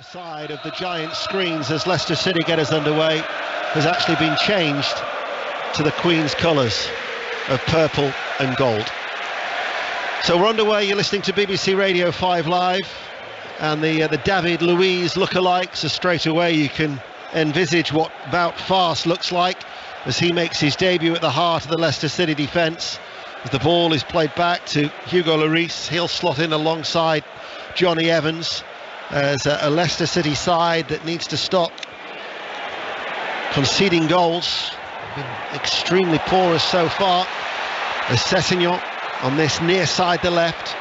The side of the giant screens as Leicester City get us underway has actually been changed to the Queen's colours of purple and gold. So we're underway. You're listening to BBC Radio 5 Live, and the David Luiz lookalikes. So straight away you can envisage what Wout Faes looks like as he makes his debut at the heart of the Leicester City defence. As the ball is played back to Hugo Lloris, he'll slot in alongside Johnny Evans. As a Leicester City side that needs to stop conceding goals. Been extremely porous so far. As Sessegnon on this near side, the left,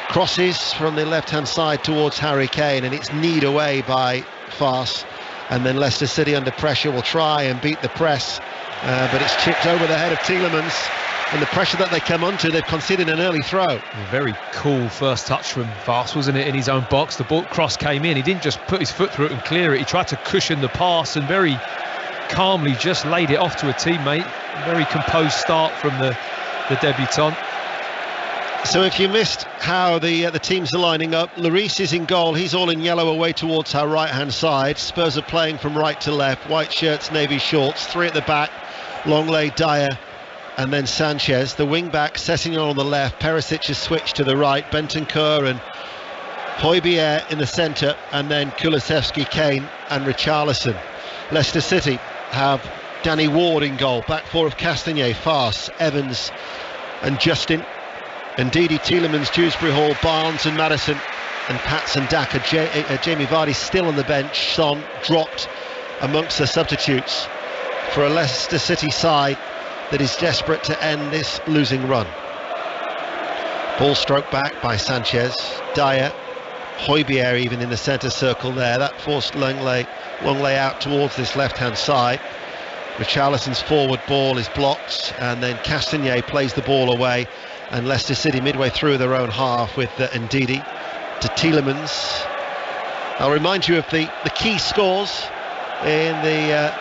crosses from the left hand side towards Harry Kane, and it's kneed away by Faes. And then Leicester City under pressure will try and beat the press, but it's chipped over the head of Tielemans. And the pressure that they come onto, they've conceded an early throw. A very cool first touch from Faes, wasn't it, in his own box? The ball cross came in. He didn't just put his foot through it and clear it. He tried to cushion the pass and very calmly just laid it off to a teammate. A very composed start from the debutant. So if you missed how the teams are lining up, Lloris is in goal. He's all in yellow away towards our right-hand side. Spurs are playing from right to left. White shirts, navy shorts. Three at the back. Longley, Dier, and then Sanchez. The wing-back, Sessegnon on the left. Perisic has switched to the right. Bentancur and Hotspur in the centre. And then Kulusevski, Kane and Richarlison. Leicester City have Danny Ward in goal. Back four of Castagne, Faes, Evans and Justin. And Ndidi, Tielemans, Dewsbury Hall, Barnes and Maddison. And Patson, Daka, Jamie Vardy still on the bench. Son dropped amongst the substitutes for a Leicester City side that is desperate to end this losing run. Ball stroked back by Sanchez, Dier, Hotspur even in the centre circle there. That forced Longley out towards this left-hand side. Richarlison's forward ball is blocked, and then Castagne plays the ball away, and Leicester City midway through their own half with Ndidi to Tielemans. I'll remind you of the key scores in the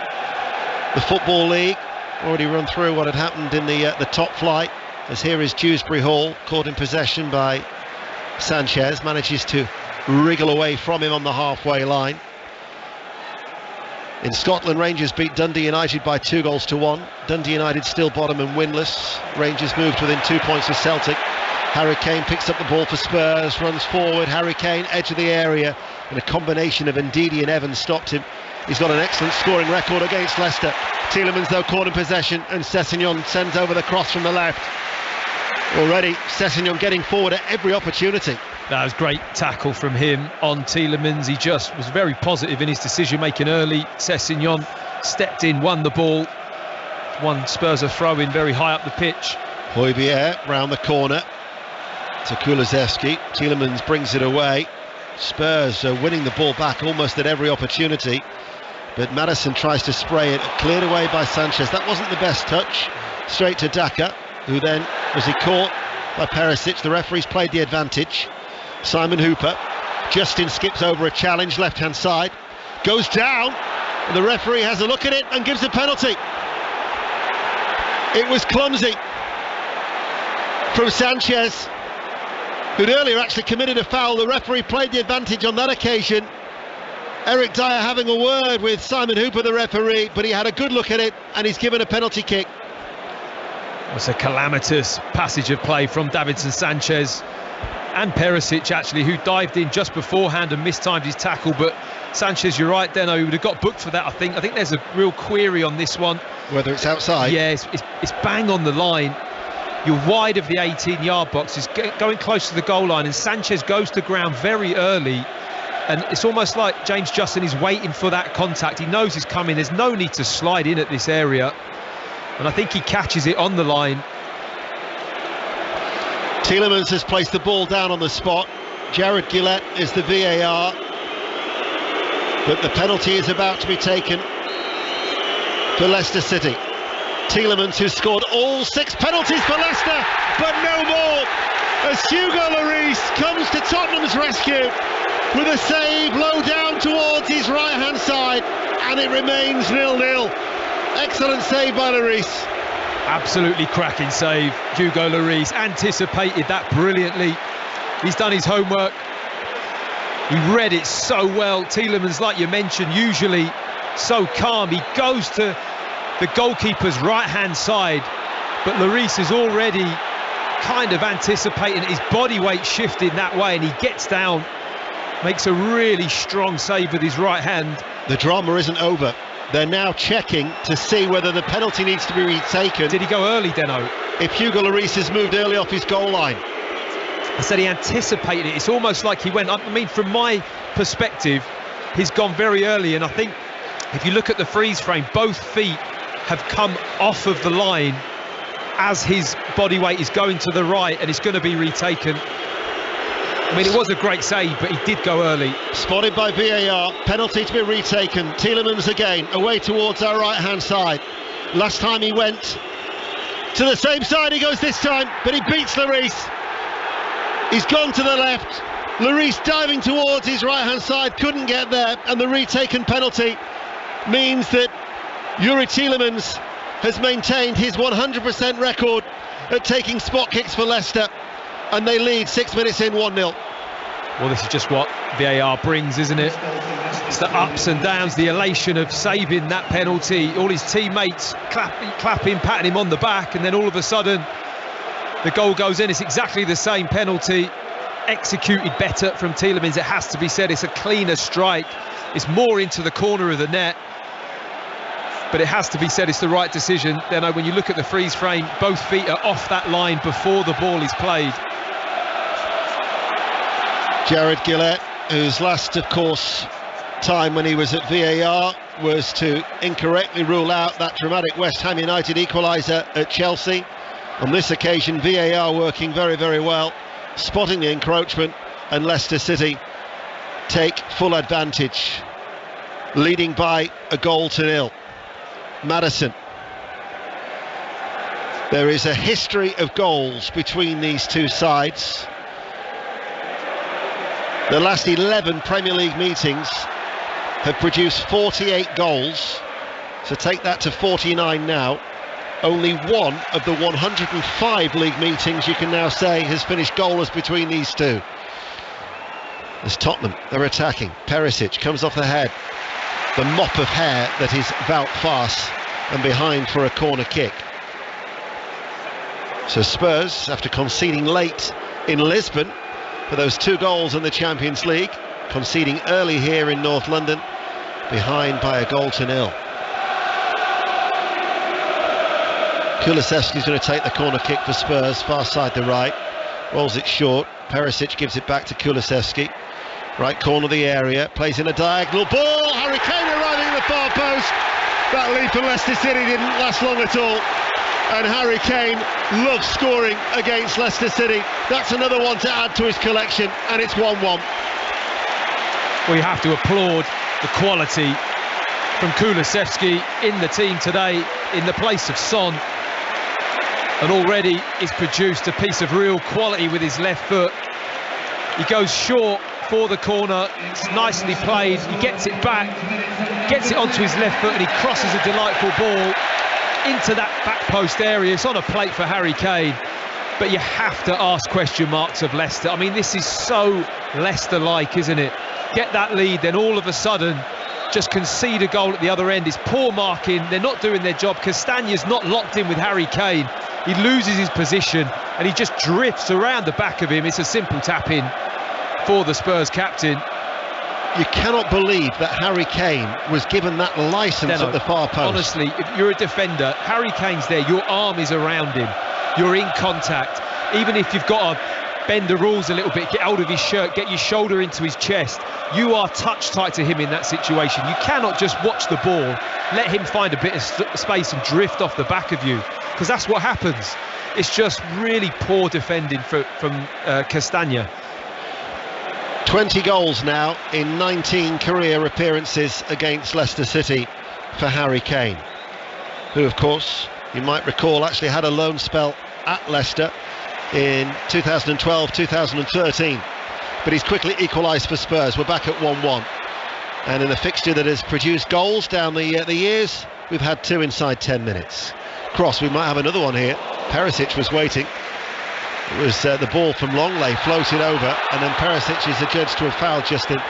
Football League. Already run through what had happened in the top flight, as here is Dewsbury Hall caught in possession by Sanchez, manages to wriggle away from him on the halfway line. In Scotland, Rangers beat Dundee United by 2-1. Dundee United still bottom and winless. Rangers moved within 2 points of Celtic. Harry Kane picks up the ball for Spurs, runs forward. Harry Kane, edge of the area, and a combination of Ndidi and Evans stopped him. He's got an excellent scoring record against Leicester. Tielemans though caught in possession, and Sessegnon sends over the cross from the left. Already Sessegnon getting forward at every opportunity. That was great tackle from him on Tielemans. He just was very positive in his decision making early. Sessegnon stepped in, won the ball. One Spurs a throw in very high up the pitch. Hotspur round the corner to Kulusevski. Tielemans brings it away. Spurs are winning the ball back almost at every opportunity, but Maddison tries to spray it, cleared away by Sanchez. That wasn't the best touch. Straight to Daka, who then, was he caught by Perisic? The referee's played the advantage. Simon Hooper, Justin skips over a challenge, left hand side, goes down, and the referee has a look at it and gives a penalty. It was clumsy from Sanchez, who'd earlier actually committed a foul. The referee played the advantage on that occasion. Eric Dier having a word with Simon Hooper, the referee, but he had a good look at it and he's given a penalty kick. It's a calamitous passage of play from Davinson Sanchez and Perisic, actually, who dived in just beforehand and mistimed his tackle. But Sanchez, you're right, Deno, he would have got booked for that, I think. I think there's a real query on this one. Whether it's outside? Yeah, it's bang on the line. You're wide of the 18-yard box. It's going close to the goal line, and Sanchez goes to ground very early. And it's almost like James Justin is waiting for that contact. He knows he's coming. There's no need to slide in at this area. And I think he catches it on the line. Tielemans has placed the ball down on the spot. Jared Gillett is the VAR. But the penalty is about to be taken for Leicester City. Tielemans, who scored all 6 penalties for Leicester, but no more, as Hugo Lloris comes to Tottenham's rescue with a save low down towards his right-hand side, and it remains 0-0. Excellent save by Lloris. Absolutely cracking save. Hugo Lloris anticipated that brilliantly. He's done his homework. He read it so well. Tielemans, like you mentioned, usually so calm. He goes to the goalkeeper's right-hand side, but Lloris is already kind of anticipating his body weight shifting that way, and he gets down, makes a really strong save with his right hand. The drama isn't over. They're now checking to see whether the penalty needs to be retaken. Did he go early, Deno? If Hugo Lloris has moved early off his goal line. I said he anticipated it. It's almost like he went, I mean, from my perspective, he's gone very early, and I think if you look at the freeze frame, both feet have come off of the line as his body weight is going to the right, and it's going to be retaken. I mean, it was a great save, but he did go early. Spotted by VAR, penalty to be retaken. Tielemans again, away towards our right-hand side. Last time he went to the same side, he goes this time, but he beats Lloris. He's gone to the left. Lloris diving towards his right-hand side, couldn't get there, and the retaken penalty means that Youri Tielemans has maintained his 100% record at taking spot kicks for Leicester, and they lead 6 minutes in 1-0. Well, this is just what VAR brings, isn't it? It's the ups and downs, the elation of saving that penalty, all his teammates clapping, patting him on the back, and then all of a sudden the goal goes in. It's exactly the same penalty, executed better from Tielemans, it has to be said. It's a cleaner strike, it's more into the corner of the net, but it has to be said it's the right decision. Then when you look at the freeze frame, both feet are off that line before the ball is played. Jared Gillett, whose last, of course, time when he was at VAR was to incorrectly rule out that dramatic West Ham United equaliser at Chelsea. On this occasion, VAR working very, very well, spotting the encroachment, and Leicester City take full advantage, leading by a 1-0. Maddison. There is a history of goals between these two sides. The last 11 Premier League meetings have produced 48 goals, so take that to 49 now. Only one of the 105 league meetings you can now say has finished goalless between these two. As Tottenham, they're attacking. Perisic comes off the head. The mop of hair that is Wout Faes, and behind for a corner kick. So Spurs, after conceding late in Lisbon for those 2 goals in the Champions League, conceding early here in North London, behind by a 0-0. Kulusevski's going to take the corner kick for Spurs, far side to right, rolls it short. Perisic gives it back to Kulusevski, right corner of the area, plays in a diagonal ball. Harry Kane arriving at the far post. That lead from Leicester City didn't last long at all, and Harry Kane loves scoring against Leicester City. That's another one to add to his collection, and it's 1-1. Well, you have to applaud the quality from Kulusevski in the team today in the place of Son, and already he's produced a piece of real quality with his left foot. He goes short for the corner, it's nicely played, he gets it back, gets it onto his left foot, and he crosses a delightful ball into that back post area. It's on a plate for Harry Kane, but you have to ask question marks of Leicester. I mean, this is so Leicester-like, isn't it? Get that lead, then all of a sudden just concede a goal at the other end. It's poor marking, they're not doing their job. Castagne's not locked in with Harry Kane, he loses his position and he just drifts around the back of him. It's a simple tap-in for the Spurs captain. You cannot believe that Harry Kane was given that licence at the far post. Honestly, if you're a defender, Harry Kane's there, your arm is around him, you're in contact. Even if you've got to bend the rules a little bit, get hold of his shirt, get your shoulder into his chest, you are touch tight to him in that situation. You cannot just watch the ball, let him find a bit of space and drift off the back of you, because that's what happens. It's just really poor defending from Castagne. 20 goals now in 19 career appearances against Leicester City for Harry Kane, who, of course, you might recall, actually had a loan spell at Leicester in 2012-2013, but he's quickly equalised for Spurs. We're back at 1-1, and in a fixture that has produced goals down the years, we've had 2 inside 10 minutes. Cross, we might have another one here. Perisic was waiting. It was the ball from Longley floated over, and then Perisic is adjudged to have fouled Justin,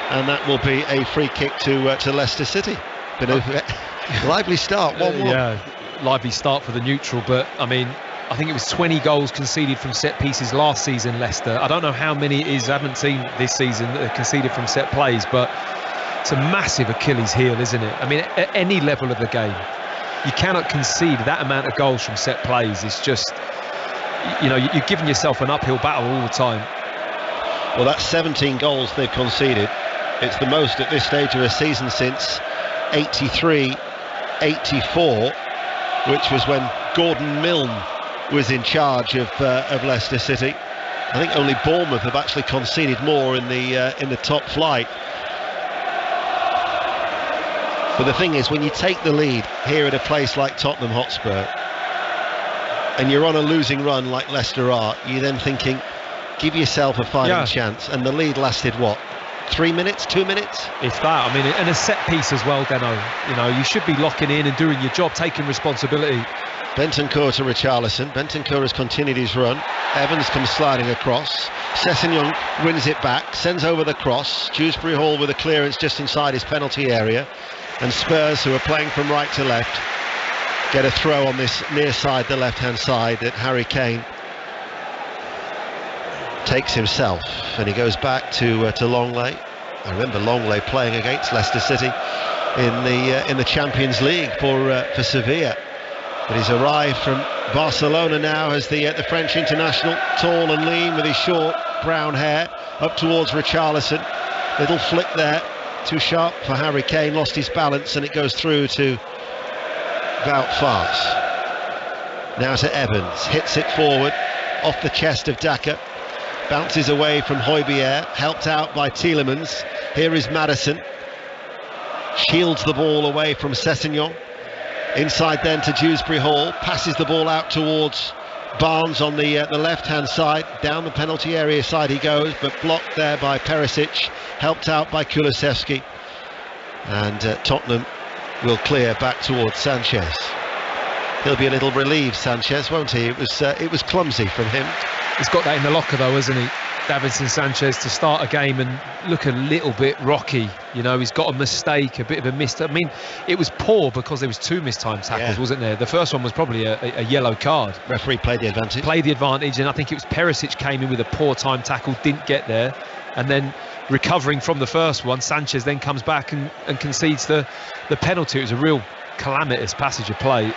and that will be a free kick to Leicester City. Been a lively start, 1-1. Yeah, lively start for the neutral, but I mean, I think it was 20 goals conceded from set pieces last season, Leicester. I don't know how many it is, I haven't seen this season that are conceded from set plays, but it's a massive Achilles heel, isn't it? I mean, at any level of the game, you cannot concede that amount of goals from set plays. It's just, you know, you're giving yourself an uphill battle all the time. Well, that's 17 goals they've conceded. It's the most at this stage of a season since 83-84, which was when Gordon Milne was in charge of Leicester City. I think only Bournemouth have actually conceded more in the top flight. But the thing is, when you take the lead here at a place like Tottenham Hotspur, and you're on a losing run like Leicester are, you're then thinking, give yourself a fighting chance. And the lead lasted what? 3 minutes, 2 minutes? If that, I mean, and a set piece as well, Deno. You know, you should be locking in and doing your job, taking responsibility. Bentancur to Richarlison. Bentancur has continued his run. Evans comes sliding across. Sessegnon wins it back, sends over the cross. Dewsbury Hall with a clearance just inside his penalty area. And Spurs, who are playing from right to left, get a throw on this near side, the left-hand side, that Harry Kane takes himself, and he goes back to Longley. I remember Longley playing against Leicester City in the Champions League for Sevilla. But he's arrived from Barcelona now as the French international, tall and lean with his short brown hair, up towards Richarlison. Little flick there, too sharp for Harry Kane, lost his balance, and it goes through to Wout Faes. Now to Evans, hits it forward off the chest of Dier, bounces away from Hotspur, helped out by Tielemans. Here is Maddison, shields the ball away from Sessegnon. Inside then to Dewsbury Hall, passes the ball out towards Barnes on the left-hand side. Down the penalty area side he goes, but blocked there by Perisic, helped out by Kulusevski. And Tottenham will clear back towards Sanchez. He'll be a little relieved, Sanchez, won't he? It was clumsy from him. He's got that in the locker though, hasn't he? Davinson Sanchez, to start a game and look a little bit rocky. You know, he's got a mistake, a bit of a miss. I mean, it was poor because there was 2 mistimed tackles, wasn't there? The first one was probably a yellow card. Referee played the advantage. And I think it was Perisic came in with a poor time tackle, didn't get there, and then recovering from the first one, Sanchez then comes back and concedes the penalty. It was a real calamitous passage of play.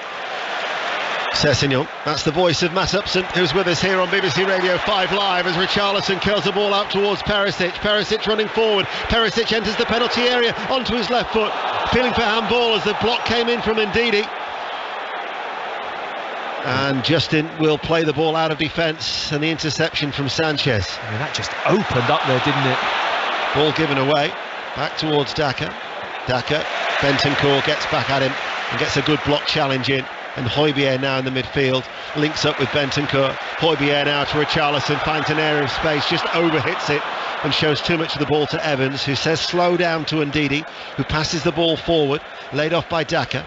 Sessegnon, that's the voice of Matt Upson, who's with us here on BBC Radio 5 Live as Richarlison curls the ball out towards Perisic. Perisic running forward. Perisic enters the penalty area onto his left foot, feeling for handball as the block came in from Ndidi. And Justin will play the ball out of defence, and the interception from Sanchez. I mean, that just opened up there, didn't it? Ball given away, back towards Dier. Bentancur gets back at him and gets a good block challenge in. And Hotspur now in the midfield, links up with Bentancur. Hotspur now to Richarlison, finds an area of space, just overhits it and shows too much of the ball to Evans, who says slow down to Ndidi, who passes the ball forward, laid off by Dier.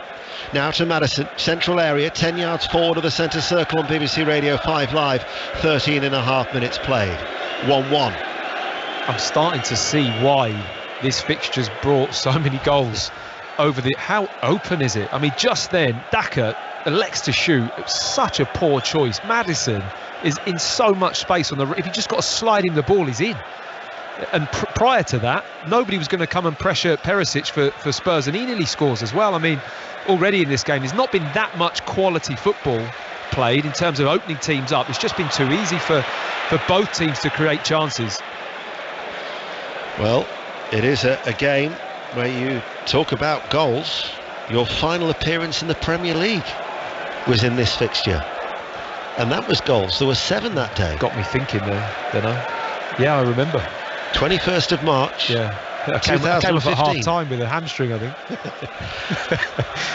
Now to Maddison, central area, 10 yards forward of the centre circle on BBC Radio 5 Live, 13 and a half minutes played, 1-1. I'm starting to see why this fixture's brought so many goals over the... How open is it? I mean, just then, Dier elects to shoot. It was such a poor choice. Maddison is in so much space on the... If you just got to slide him the ball, he's in. And prior to that, nobody was going to come and pressure Perisic for Spurs, and he nearly scores as well. I mean, already in this game, there's not been that much quality football played in terms of opening teams up. It's just been too easy for both teams to create chances. Well, it is a game where you talk about goals. Your final appearance in the Premier League was in this fixture, and that was goals. There were 7 that day. Got me thinking there, don't I? Yeah, I remember. 21st of March. Yeah. I came off at half-time with a hamstring, I think.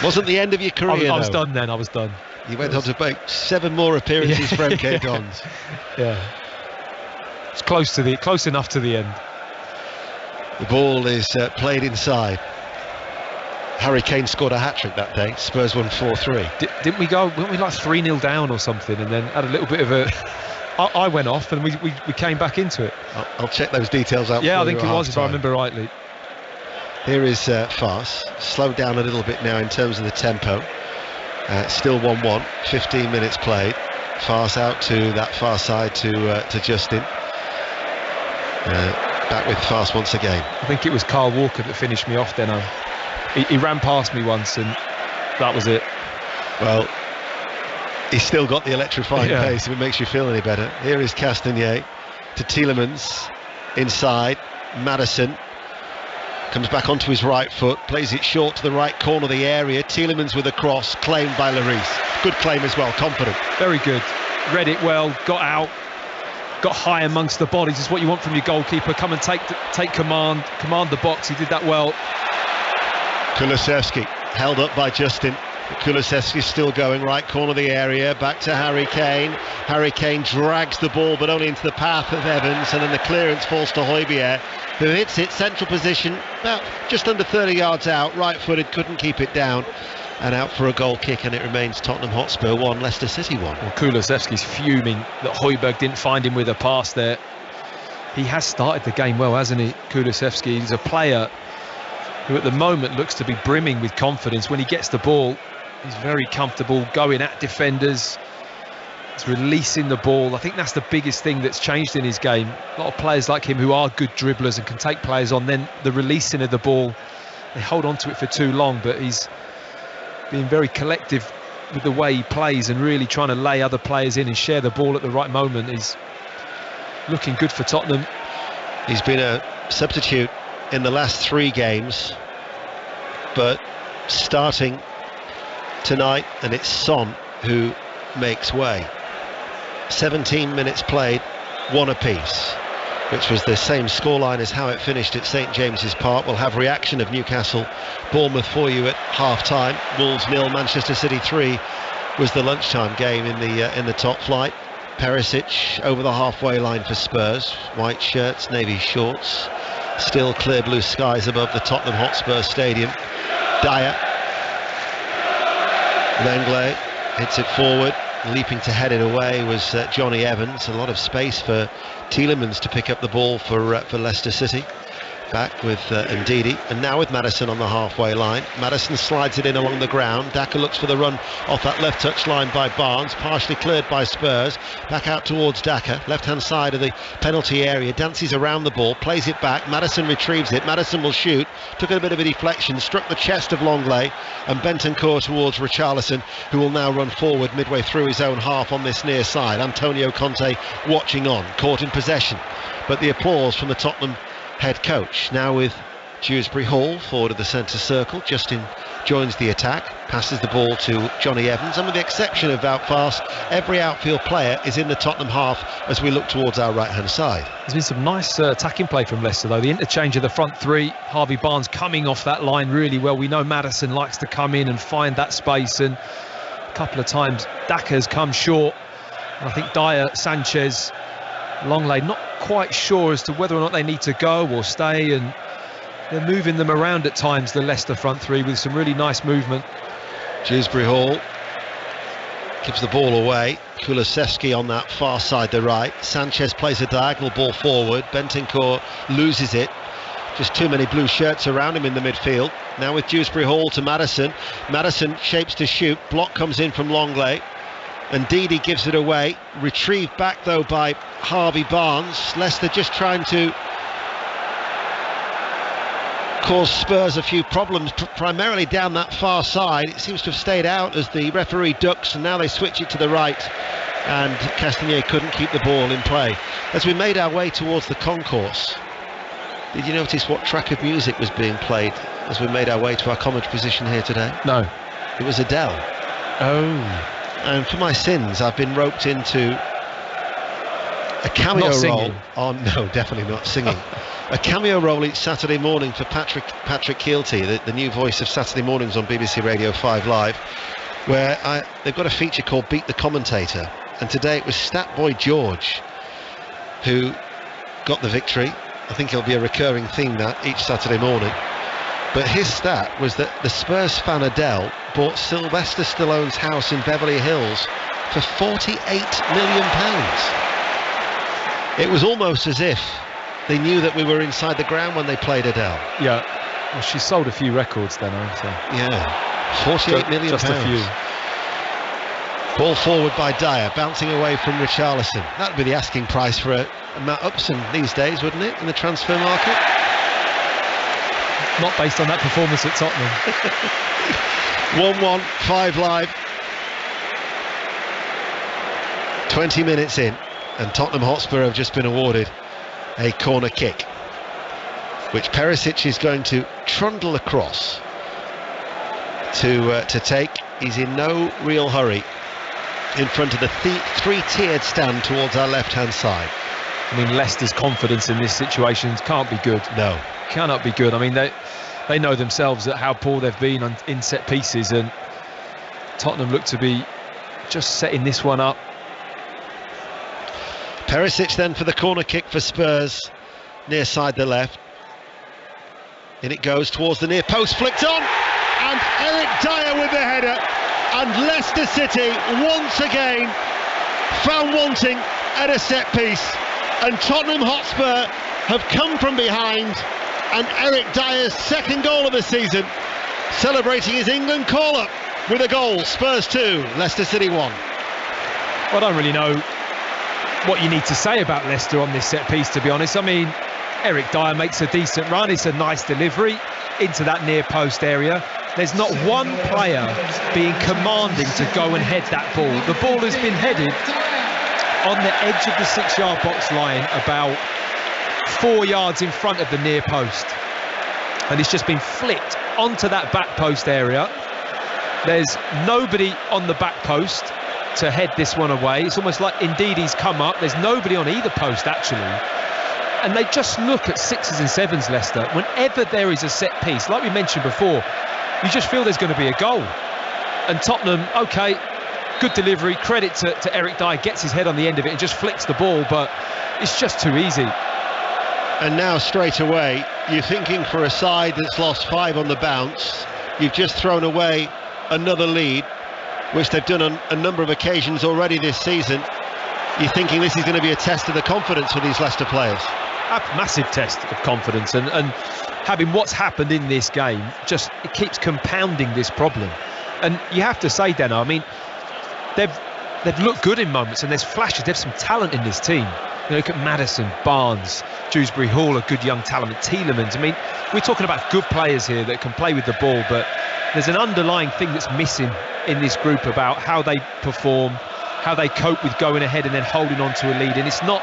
Wasn't the end of your career, I was done then, I was done. You went on to make 7 more appearances for MK Dons. Yeah. It's close enough to the end. The ball is played inside. Harry Kane scored a hat-trick that day. Spurs won 4-3. Weren't we like 3-0 down or something, and then had a little bit of a I went off and we came back into it. I'll check those details out. Yeah, I think it was, if I remember rightly. Here is Fars, slowed down a little bit now in terms of the tempo. Still 1-1, 15 minutes played. Fars out to that far side to Justin. Back with Fars once again. I think it was Carl Walker that finished me off then. He ran past me once and that was it. Well, he's still got the electrifying pace, if it makes you feel any better. Here is Castagnier to Tielemans, inside. Maddison comes back onto his right foot, plays it short to the right corner of the area. Tielemans with a cross, claimed by Lloris. Good claim as well, confident. Very good. Read it well, got out, got high amongst the bodies. It's what you want from your goalkeeper. Come and take command the box. He did that well. Kulusevski held up by Justin. Kulusevski's still going, right corner of the area, back to Harry Kane. Harry Kane drags the ball but only into the path of Evans, and then the clearance falls to Hotspur, who hits it, central position, about just under 30 yards out, right-footed, couldn't keep it down, and out for a goal kick, and it remains Tottenham Hotspur 1, Leicester City 1. Well, Kulusevski's fuming that Hojbjerg didn't find him with a pass there. He has started the game well, hasn't he, Kulusevski? He's a player who at the moment looks to be brimming with confidence. When he gets the ball, he's very comfortable going at defenders. He's releasing the ball. I think that's the biggest thing that's changed in his game. A lot of players like him who are good dribblers and can take players on, then the releasing of the ball, they hold on to it for too long, but he's being very collective with the way he plays and really trying to lay other players in and share the ball at the right moment. He's looking good for Tottenham. He's been a substitute in the last 3 games, but starting tonight, and it's Son who makes way. 17 minutes played, 1 apiece, which was the same scoreline as how it finished at St James's Park. We'll have reaction of Newcastle Bournemouth for you at half-time. Wolves 0, Manchester City 3 was the lunchtime game in the top flight. Perisic over the halfway line for Spurs, white shirts, navy shorts, still clear blue skies above the Tottenham Hotspur Stadium. Dier, Langley hits it forward, leaping to head it away was Johnny Evans. A lot of space for Tielemans to pick up the ball for Leicester City. Back with Ndidi, and now with Maddison on the halfway line. Maddison slides it in along the ground. Daka looks for the run off that left touch line by Barnes, partially cleared by Spurs. Back out towards Daka, left hand side of the penalty area, dances around the ball, plays it back. Maddison retrieves it. Maddison will shoot, took a bit of a deflection, struck the chest of Longley, and Bentancur towards Richarlison, who will now run forward midway through his own half on this near side. Antonio Conte watching on, caught in possession, but the applause from the Tottenham head coach. Now with Dewsbury Hall forward of the centre circle. Justin joins the attack, passes the ball to Johnny Evans, and with the exception of Wout Faes, every outfield player is in the Tottenham half as we look towards our right hand side. There's been some nice attacking play from Leicester though. The interchange of the front 3, Harvey Barnes coming off that line really well. We know Maddison likes to come in and find that space, and a couple of times Daka's come short, and I think Dier, Sanchez, Longley not quite sure as to whether or not they need to go or stay, and they're moving them around at times, the Leicester front 3, with some really nice movement. Dewsbury Hall gives the ball away. Kulusevski on that far side, the right. Sanchez plays a diagonal ball forward. Bentancur loses it. Just too many blue shirts around him in the midfield. Now with Dewsbury Hall to Maddison. Maddison shapes to shoot. Block comes in from Longley, and Ndidi gives it away. Retrieved back though by Harvey Barnes. Leicester just trying to cause Spurs a few problems, primarily down that far side. It seems to have stayed out as the referee ducks, and now they switch it to the right, and Castagnier couldn't keep the ball in play. As we made our way towards the concourse, did you notice what track of music was being played as we made our way to our commentary position here today? No. It was Adele. Oh. And for my sins, I've been roped into a cameo role on... No, definitely not singing. A cameo role each Saturday morning for Patrick Keelty, the new voice of Saturday mornings on BBC Radio 5 Live, where they've got a feature called Beat the Commentator, and today it was Stat Boy George who got the victory. I think it'll be a recurring theme that each Saturday morning. But his stat was that the Spurs fan Adele bought Sylvester Stallone's house in Beverly Hills for £48 million. It was almost as if they knew that we were inside the ground when they played Adele. Yeah. Well, she sold a few records then, so. Yeah. 48 million just pounds. A few. Ball forward by Dier, bouncing away from Richarlison. That would be the asking price for a Matt Upson these days, wouldn't it, in the transfer market? Not based on that performance at Tottenham. 1-1, 5 live. 20 minutes in, and Tottenham Hotspur have just been awarded a corner kick, which Perisic is going to trundle across to take. He's in no real hurry in front of the three-tiered stand towards our left-hand side. I mean, Leicester's confidence in this situation can't be good. No. Cannot be good. I mean, they know themselves that how poor they've been in set pieces, and Tottenham look to be just setting this one up. Perisic then for the corner kick for Spurs, near side the left. In it goes towards the near post, flicked on, and Eric Dier with the header. And Leicester City once again found wanting at a set piece, and Tottenham Hotspur have come from behind, and Eric Dier's second goal of the season, celebrating his England call-up with a goal. Spurs 2, Leicester City 1. Well, I don't really know what you need to say about Leicester on this set piece, to be honest. I mean, Eric Dier makes a decent run. It's a nice delivery into that near post area. There's not one player being commanding to go and head that ball. The ball has been headed on the edge of the 6-yard box line, about 4 yards in front of the near post, and it's just been flicked onto that back post area. There's nobody on the back post to head this one away. It's almost like indeed he's come up. There's nobody on either post actually, and they just look at 6s and 7s, Leicester. Whenever there is a set piece, like we mentioned before, you just feel there's going to be a goal. And Tottenham, okay, good delivery, credit to Eric Dier, gets his head on the end of it and just flicks the ball, but it's just too easy. And now straight away you're thinking, for a side that's lost 5 on the bounce, you've just thrown away another lead, which they've done on a number of occasions already this season. You're thinking this is going to be a test of the confidence for these Leicester players. A massive test of confidence, and having what's happened in this game, just it keeps compounding this problem. And you have to say, Deno, I mean, they've looked good in moments, and there's flashes. There's some talent in this team. You look at Maddison, Barnes, Dewsbury Hall, a good young talent, Tielemans. I mean, we're talking about good players here that can play with the ball, but there's an underlying thing that's missing in this group about how they perform, how they cope with going ahead and then holding on to a lead. And it's not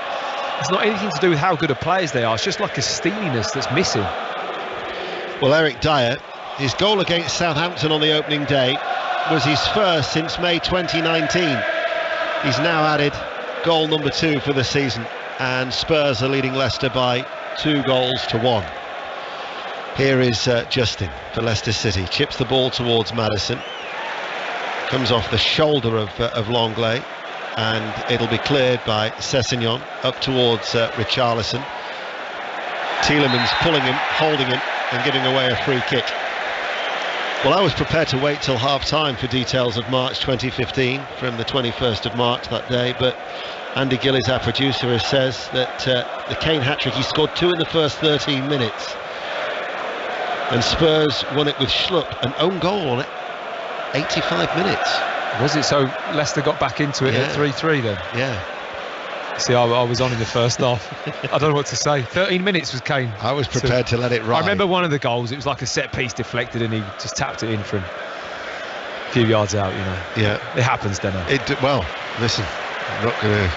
anything to do with how good of players they are. It's just like a steeliness that's missing. Well, Eric Dier, his goal against Southampton on the opening day was his first since May 2019. He's now added goal number 2 for the season, and Spurs are leading Leicester by 2-1. Here is Justin for Leicester City. Chips the ball towards Maddison. Comes off the shoulder of Longley, and it'll be cleared by Sessegnon up towards Richarlison. Tielemans pulling him, holding him, and giving away a free kick. Well, I was prepared to wait till half-time for details of March 2015 from the 21st of March that day, but Andy Gillies, our producer, says that the Kane hat-trick, he scored 2 in the first 13 minutes, and Spurs won it with Schlupp, an own goal on it, 85 minutes. Was it? So Leicester got back into it at 3-3 then? Yeah. See, I was on in the first half. I don't know what to say. 13 minutes was Kane. I was prepared to let it ride. I remember one of the goals, it was like a set piece deflected and he just tapped it in from a few yards out, you know. Yeah. It happens, don't it? Well, listen, I'm not going to...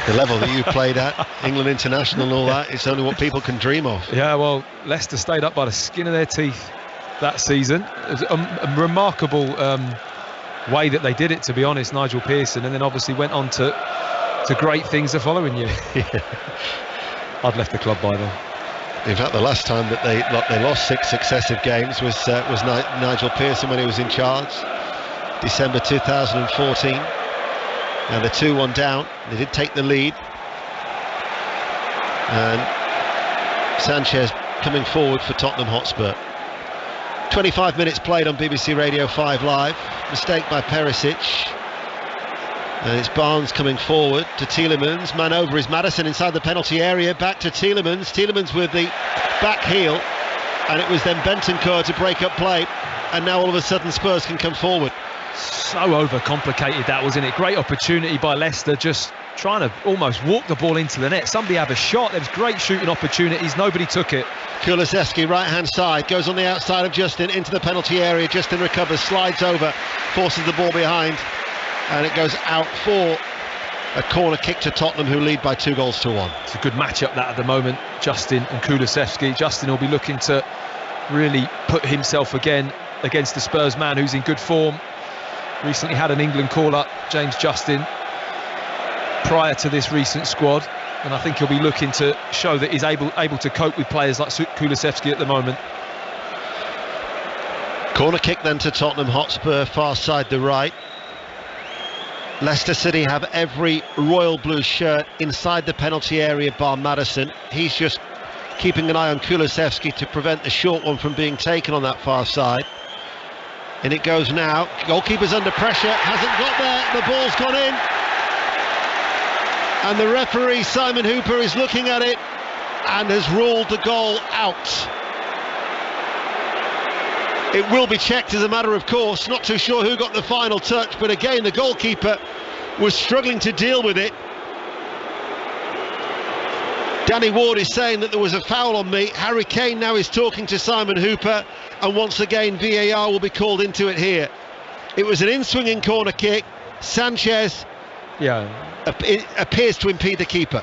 The level that you played at, England International and all that, it's only what people can dream of. Yeah, well, Leicester stayed up by the skin of their teeth that season. It was a remarkable way that they did it, to be honest, Nigel Pearson, and then obviously went on to great things the following year. I'd left the club by then. In fact, the last time that they lost 6 successive games was Nigel Pearson when he was in charge, December 2014. Now they're 2-1 down. They did take the lead, and Sanchez coming forward for Tottenham Hotspur. 25 minutes played on BBC Radio 5 Live. Mistake by Perisic. And it's Barnes coming forward to Tielemans. Man over is Maddison inside the penalty area. Back to Tielemans. Tielemans with the back heel. And it was then Bentancur to break up play. And now all of a sudden Spurs can come forward. So overcomplicated that, wasn't it? Great opportunity by Leicester, just trying to almost walk the ball into the net. Somebody have a shot. There was great shooting opportunities. Nobody took it. Kulusevski, right-hand side, goes on the outside of Justin into the penalty area. Justin recovers, slides over, forces the ball behind, and it goes out for a corner kick to Tottenham, who lead by 2-1. It's a good matchup that at the moment, Justin and Kulusevski. Justin will be looking to really put himself again against the Spurs man who's in good form. Recently had an England call-up, James Justin, prior to this recent squad, and I think he'll be looking to show that he's able to cope with players like Kulusevski at the moment. Corner kick then to Tottenham Hotspur, far side the right. Leicester City have every royal blue shirt inside the penalty area bar Maddison. He's just keeping an eye on Kulusevski to prevent the short one from being taken on that far side. And it goes now. Goalkeeper's under pressure, hasn't got there, the ball's gone in. And the referee, Simon Hooper, is looking at it and has ruled the goal out. It will be checked as a matter of course. Not too sure who got the final touch, but again the goalkeeper was struggling to deal with it. Danny Ward is saying that there was a foul on me. Harry Kane now is talking to Simon Hooper, and once again VAR will be called into it here. It was an in-swinging corner kick. Sanchez appears to impede the keeper.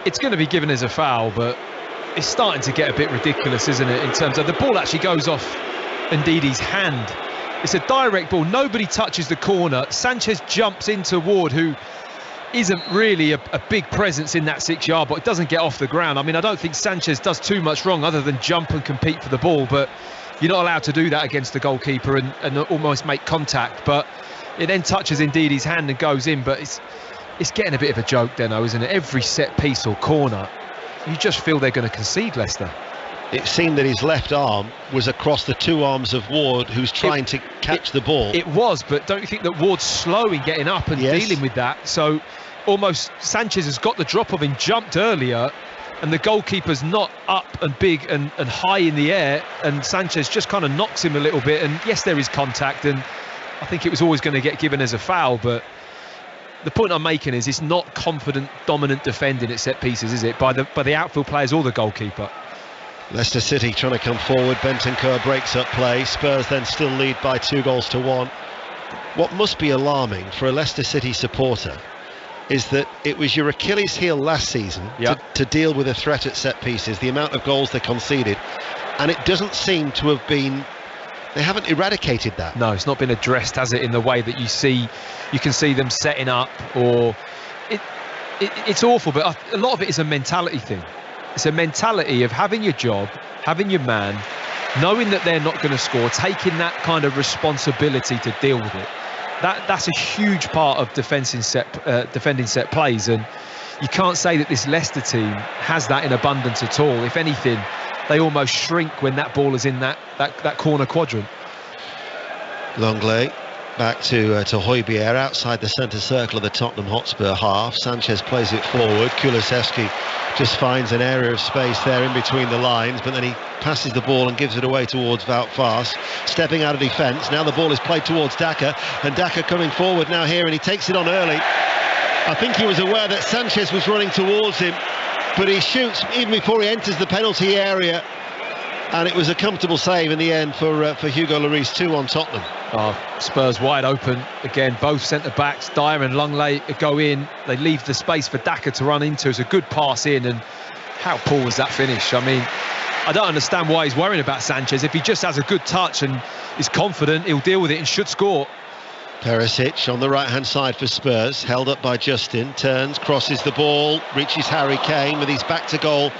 It's going to be given as a foul, but it's starting to get a bit ridiculous, isn't it, in terms of the ball actually goes off Ndidi's hand. It's a direct ball, nobody touches the corner. Sanchez jumps into Ward, who isn't really a big presence in that 6-yard, but it doesn't get off the ground. I mean, I don't think Sanchez does too much wrong other than jump and compete for the ball, but you're not allowed to do that against the goalkeeper and almost make contact. But it then touches Ndidi's hand and goes in, but it's getting a bit of a joke then, though, isn't it? Every set piece or corner, you just feel they're going to concede, Leicester. It seemed that his left arm was across the two arms of Ward, who's trying to catch the ball. It was, but don't you think that Ward's slow in getting up and dealing with that? So almost Sanchez has got the drop of him, jumped earlier, and the goalkeeper's not up and big and high in the air, and Sanchez just kind of knocks him a little bit. And yes, there is contact, and I think it was always going to get given as a foul, but the point I'm making is it's not confident, dominant defending at set pieces, is it, by the outfield players or the goalkeeper. Leicester City trying to come forward. Bentancur breaks up play. Spurs then still lead by 2-1. What must be alarming for a Leicester City supporter is that it was your Achilles heel last season to deal with a threat at set pieces, the amount of goals they conceded, and it doesn't seem to have been, they haven't eradicated that. No, it's not been addressed, has it, in the way that you can see them setting up, or it's awful, but a lot of it is a mentality thing. It's a mentality of having your job, having your man, knowing that they're not going to score, taking that kind of responsibility to deal with it. That's a huge part of defending set plays, and you can't say that this Leicester team has that in abundance at all. If anything, they almost shrink when that ball is in that corner quadrant. Longley back to Hotspur outside the centre circle of the Tottenham Hotspur half. Sanchez plays it forward. Kulusevski just finds an area of space there in between the lines, but then he passes the ball and gives it away towards Wout Faes, stepping out of defence. Now the ball is played towards Dier, and Dier coming forward now here, and he takes it on early. I think he was aware that Sanchez was running towards him, but he shoots even before he enters the penalty area, and it was a comfortable save in the end for Hugo Lloris. 2 on Tottenham. Spurs wide open again, both centre backs, Dier and Longley go in. They leave the space for Dier to run into. It's a good pass in, and how poor was that finish? I mean, I don't understand why he's worrying about Sanchez. If he just has a good touch and is confident, he'll deal with it and should score. Perisic on the right-hand side for Spurs, held up by Justin, turns, crosses the ball, reaches Harry Kane with his back to goal,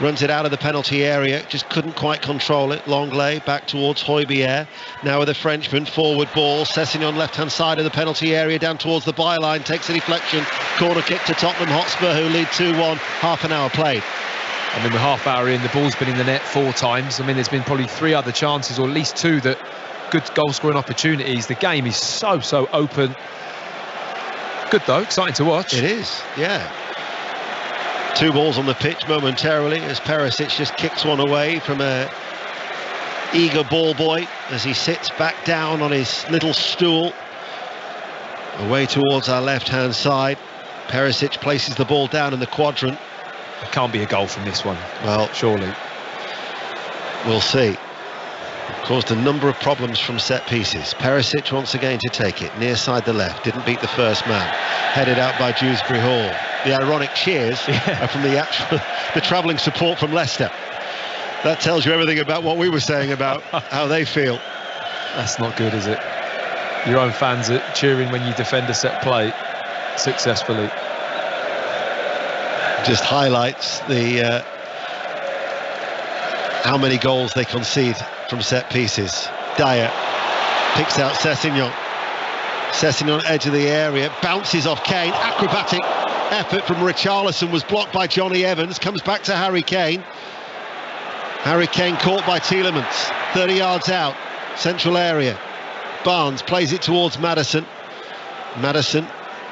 runs it out of the penalty area, just couldn't quite control it. Longley back towards Hotspur, now with a Frenchman, forward ball, Sessegnon left-hand side of the penalty area, down towards the byline, takes a deflection, corner kick to Tottenham Hotspur, who lead 2-1, half an hour played. I mean, the half hour in, the ball's been in the net 4 times. I mean, there's been probably 3 other chances, or at least 2 that good goal-scoring opportunities. The game is so open. good though, exciting to watch. It is, yeah. 2 balls on the pitch momentarily as Perisic just kicks one away from a eager ball boy as he sits back down on his little stool. Away towards our left-hand side. Perisic places the ball down in the quadrant. It can't be a goal from this one. Well, surely. We'll see. Caused a number of problems from set pieces. Perisic once again to take it near side the left, didn't beat the first man, headed out by Dewsbury Hall. The ironic cheers are from the travelling support from Leicester. That tells you everything about what we were saying about how they feel. That's not good, is it? Your own fans are cheering when you defend a set play successfully. Just highlights the how many goals they concede from set pieces. Dier picks out Sessegnon. Sessegnon edge of the area, bounces off Kane. Acrobatic effort from Richarlison was blocked by Johnny Evans. Comes back to Harry Kane. Harry Kane caught by Tielemans. 30 yards out, central area. Barnes plays it towards Maddison. Maddison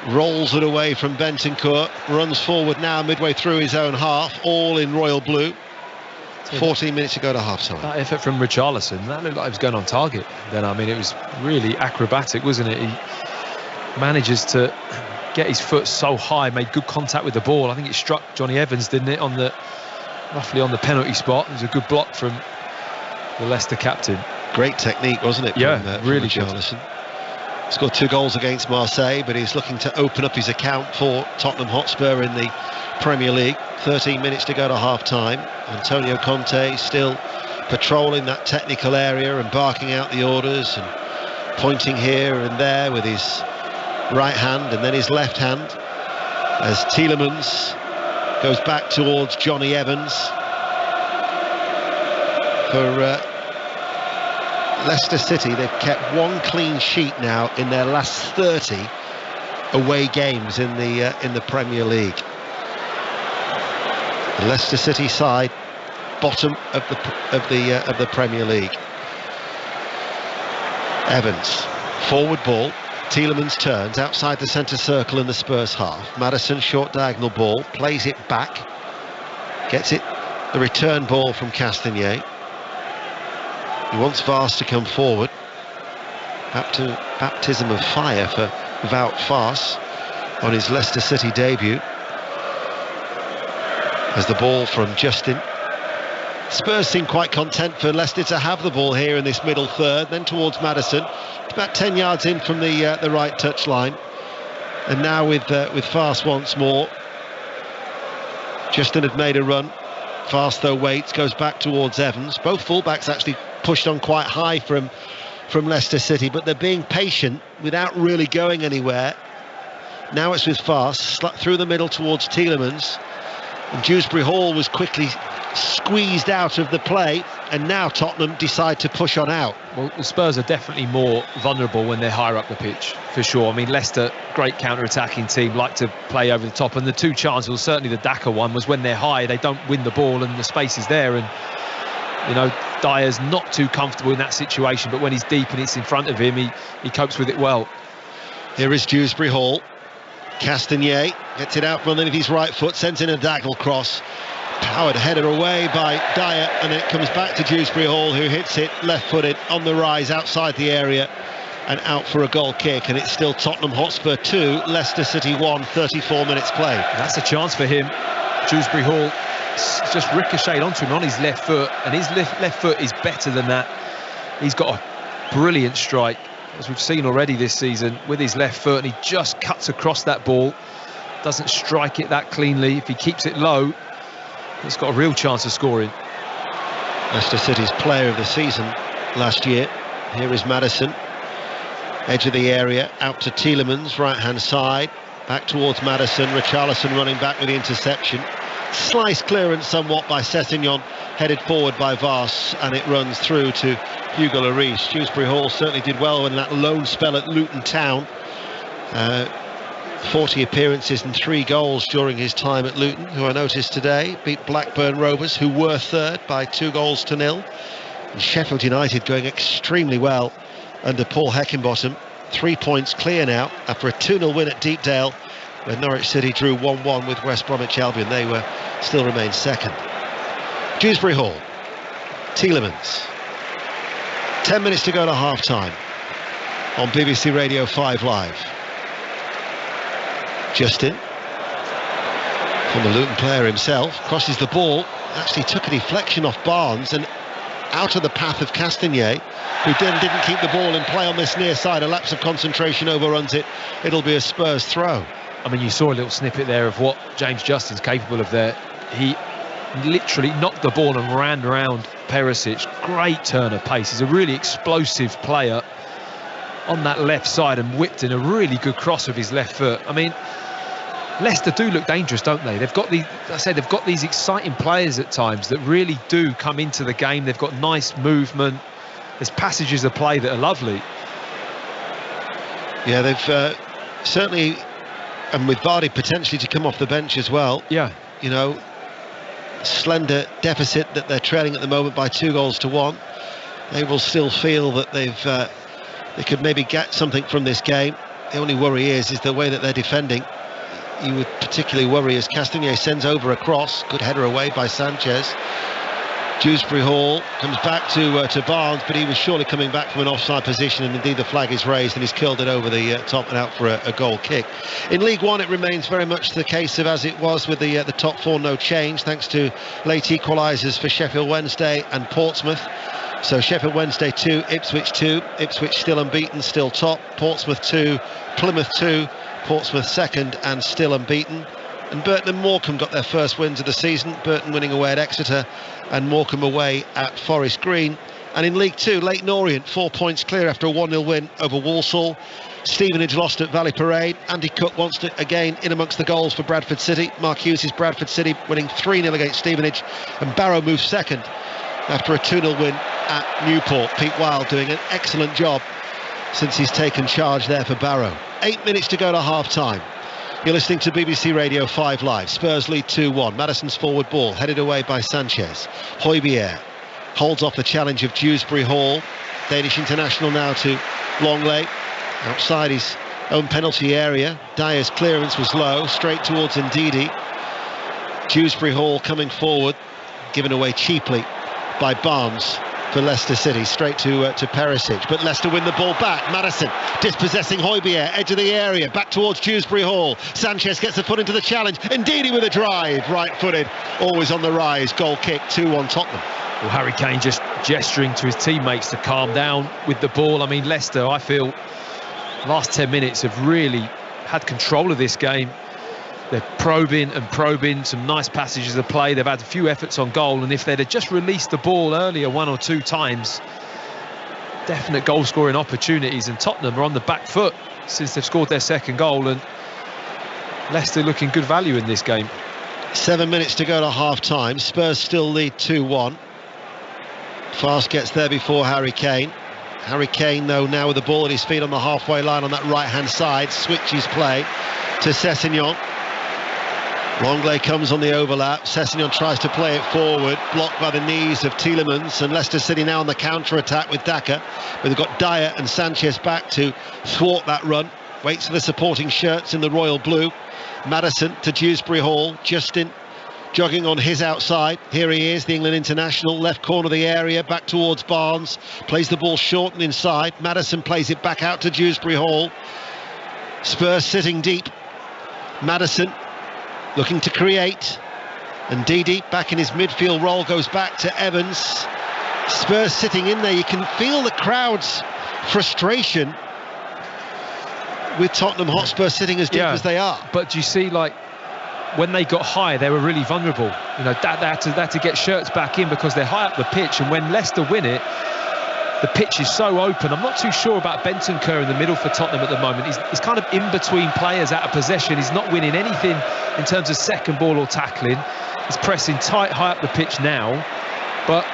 rolls it away from Bentancur. Runs forward now midway through his own half, all in royal blue. 14 minutes to go to half-time. That effort from Richarlison, that looked like he was going on target then. I mean, it was really acrobatic, wasn't it? He manages to get his foot so high, made good contact with the ball. I think it struck Johnny Evans, didn't it, on the roughly on the penalty spot. It was a good block from the Leicester captain. Great technique, wasn't it? Yeah, really good. Richarlison. Scored 2 goals against Marseille, but he's looking to open up his account for Tottenham Hotspur in the Premier League. 13 minutes to go to half-time. Antonio Conte still patrolling that technical area and barking out the orders and pointing here and there with his right hand and then his left hand as Tielemans goes back towards Johnny Evans. For Leicester City, they've kept 1 clean sheet now in their last 30 away games in the Premier League. The Leicester City side, bottom of the Premier League. Evans, forward ball. Tielemans turns outside the centre circle in the Spurs half. Maddison, short diagonal ball, plays it back, gets it. The return ball from Castagnier. He wants Vars to come forward. Baptism of fire for Wout Faes on his Leicester City debut. As the ball from Justin. Spurs seem quite content for Leicester to have the ball here in this middle third, then towards Maddison. About 10 yards in from the right touch line. And now with Faes once more. Justin had made a run. Faes though waits, goes back towards Evans. Both fullbacks actually pushed on quite high from Leicester City, but they're being patient without really going anywhere. Now it's with Faes through the middle towards Tielemans, and Dewsbury Hall was quickly squeezed out of the play, and now Tottenham decide to push on out. Well, the Spurs are definitely more vulnerable when they're higher up the pitch, for sure. I mean, Leicester, great counter-attacking team, like to play over the top, and the 2 chances, well, certainly the Daka one, was when they're high, they don't win the ball and the space is there, and you know, Dier's not too comfortable in that situation, but when he's deep and it's in front of him, he copes with it well. Here is Dewsbury Hall. Castagnier gets it out from underneath his right foot, sends in a diagonal cross. Powered header away by Dier, and then it comes back to Dewsbury Hall, who hits it left-footed on the rise outside the area and out for a goal kick. And it's still Tottenham Hotspur 2, Leicester City 1, 34 minutes play. That's a chance for him. Dewsbury Hall just ricocheted onto him on his left foot, and his left foot is better than that. He's got a brilliant strike, as we've seen already this season, with his left foot, and he just cuts across that ball. Doesn't strike it that cleanly. If he keeps it low, he's got a real chance of scoring. Leicester City's player of the season last year. Here is Maddison, edge of the area, out to Tielemans, right-hand side, back towards Maddison. Richarlison running back with the interception. Slice clearance somewhat by Sessegnon, headed forward by Vars, and it runs through to Hugo Lloris. Dewsbury Hall certainly did well in that loan spell at Luton Town. 40 appearances and 3 goals during his time at Luton, who I noticed today beat Blackburn Rovers, who were third, by 2-0. And Sheffield United going extremely well under Paul Heckingbottom. 3 points clear now after a 2-0 win at Deepdale, when Norwich City drew 1-1 with West Bromwich Albion. They still remain second. Dewsbury Hall, Tielemans. 10 minutes to go to half-time on BBC Radio 5 Live. Justin, from the Luton player himself, crosses the ball, actually took a deflection off Barnes and out of the path of Castagnet, who then didn't keep the ball in play on this near side. A lapse of concentration overruns it. It'll be a Spurs throw. I mean, you saw a little snippet there of what James Justin's capable of there. He literally knocked the ball and ran around Perisic. Great turn of pace. He's a really explosive player on that left side and whipped in a really good cross with his left foot. I mean, Leicester do look dangerous, don't they? They've got they've got these exciting players at times that really do come into the game. They've got nice movement. There's passages of play that are lovely. Yeah, they've certainly, and with Vardy potentially to come off the bench as well. Yeah, you know, slender deficit that they're trailing at the moment by 2-1. They will still feel that they could maybe get something from this game. The only worry is the way that they're defending. You would particularly worry as Castagnet sends over a cross. Good header away by Sanchez. Dewsbury Hall comes back to Barnes, but he was surely coming back from an offside position, and indeed the flag is raised and he's curled it over the top and out for a goal kick. In League One, it remains very much the case of as it was with the top four, no change, thanks to late equalisers for Sheffield Wednesday and Portsmouth. So Sheffield Wednesday 2, Ipswich 2, Ipswich still unbeaten, still top, Portsmouth 2, Plymouth 2, Portsmouth second and still unbeaten. And Burton and Morecambe got their first wins of the season, Burton winning away at Exeter and Morecambe away at Forest Green. And in League 2, Leyton Orient 4 points clear after a 1-0 win over Walsall. Stevenage lost at Valley Parade. Andy Cook wants to again in amongst the goals for Bradford City. Mark Hughes' Bradford City winning 3-0 against Stevenage, and Barrow moves second after a 2-0 win at Newport. Pete Wild doing an excellent job since he's taken charge there for Barrow. 8 minutes to go to half-time. You're listening to BBC Radio 5 Live. Spurs lead 2-1. Maddison's forward ball headed away by Sanchez. Hotspur holds off the challenge of Dewsbury Hall. Danish international now to Longley outside his own penalty area. Dier's clearance was low, straight towards Ndidi. Dewsbury Hall coming forward, given away cheaply by Barnes for Leicester City, straight to Perisic, but Leicester win the ball back. Maddison dispossessing Hotspur, edge of the area, back towards Dewsbury Hall. Sanchez gets the foot into the challenge. Ndidi with a drive, right-footed, always on the rise. Goal kick, 2-1 Tottenham. Well, Harry Kane just gesturing to his teammates to calm down with the ball. I mean, Leicester, I feel, last 10 minutes have really had control of this game. They're probing, some nice passages of play. They've had a few efforts on goal, and if they'd have just released the ball earlier 1 or 2 times, definite goal scoring opportunities. And Tottenham are on the back foot since they've scored their second goal, and Leicester looking good value in this game. 7 minutes to go to half-time. Spurs still lead 2-1. Fast gets there before Harry Kane. Harry Kane, though, now with the ball at his feet on the halfway line on that right-hand side, switches play to Sessegnon. Longley comes on the overlap. Sessegnon tries to play it forward, blocked by the knees of Tielemans, and Leicester City now on the counter-attack with Daka, but they've got Dier and Sanchez back to thwart that run. Waits for the supporting shirts in the royal blue. Maddison to Dewsbury Hall. Justin jogging on his outside. Here he is, the England international, left corner of the area, back towards Barnes, plays the ball short and inside. Maddison plays it back out to Dewsbury Hall. Spurs sitting deep. Maddison looking to create, and Ndidi back in his midfield role goes back to Evans. Spurs sitting in there. You can feel the crowd's frustration with Tottenham Hotspur sitting as deep as they are. But do you see, like, when they got high, they were really vulnerable. You know, they had to get shirts back in because they're high up the pitch, and when Leicester win it, the pitch is so open. I'm not too sure about Bentancur in the middle for Tottenham at the moment. He's kind of in between players out of possession. He's not winning anything in terms of second ball or tackling. He's pressing tight, high up the pitch now. But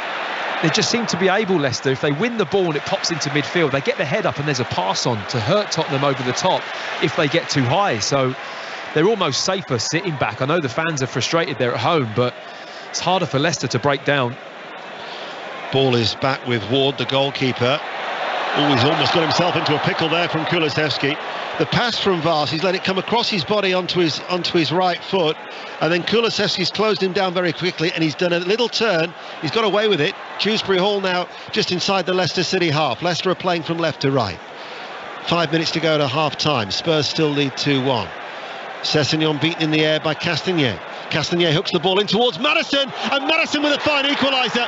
they just seem to be able, Leicester, if they win the ball and it pops into midfield, they get the head up and there's a pass on to hurt Tottenham over the top if they get too high. So they're almost safer sitting back. I know the fans are frustrated there at home, but it's harder for Leicester to break down. Ball is back with Ward, the goalkeeper. Oh, he's almost got himself into a pickle there from Kulusevski. The pass from Vars, he's let it come across his body onto his right foot, and then Kulusevski's closed him down very quickly, and he's done a little turn. He's got away with it. Dewsbury Hall now just inside the Leicester City half. Leicester are playing from left to right. 5 minutes to go to half-time. Spurs still lead 2-1. Sessegnon beaten in the air by Castagnier. Castagnier hooks the ball in towards Maddison, and Maddison with a fine equaliser.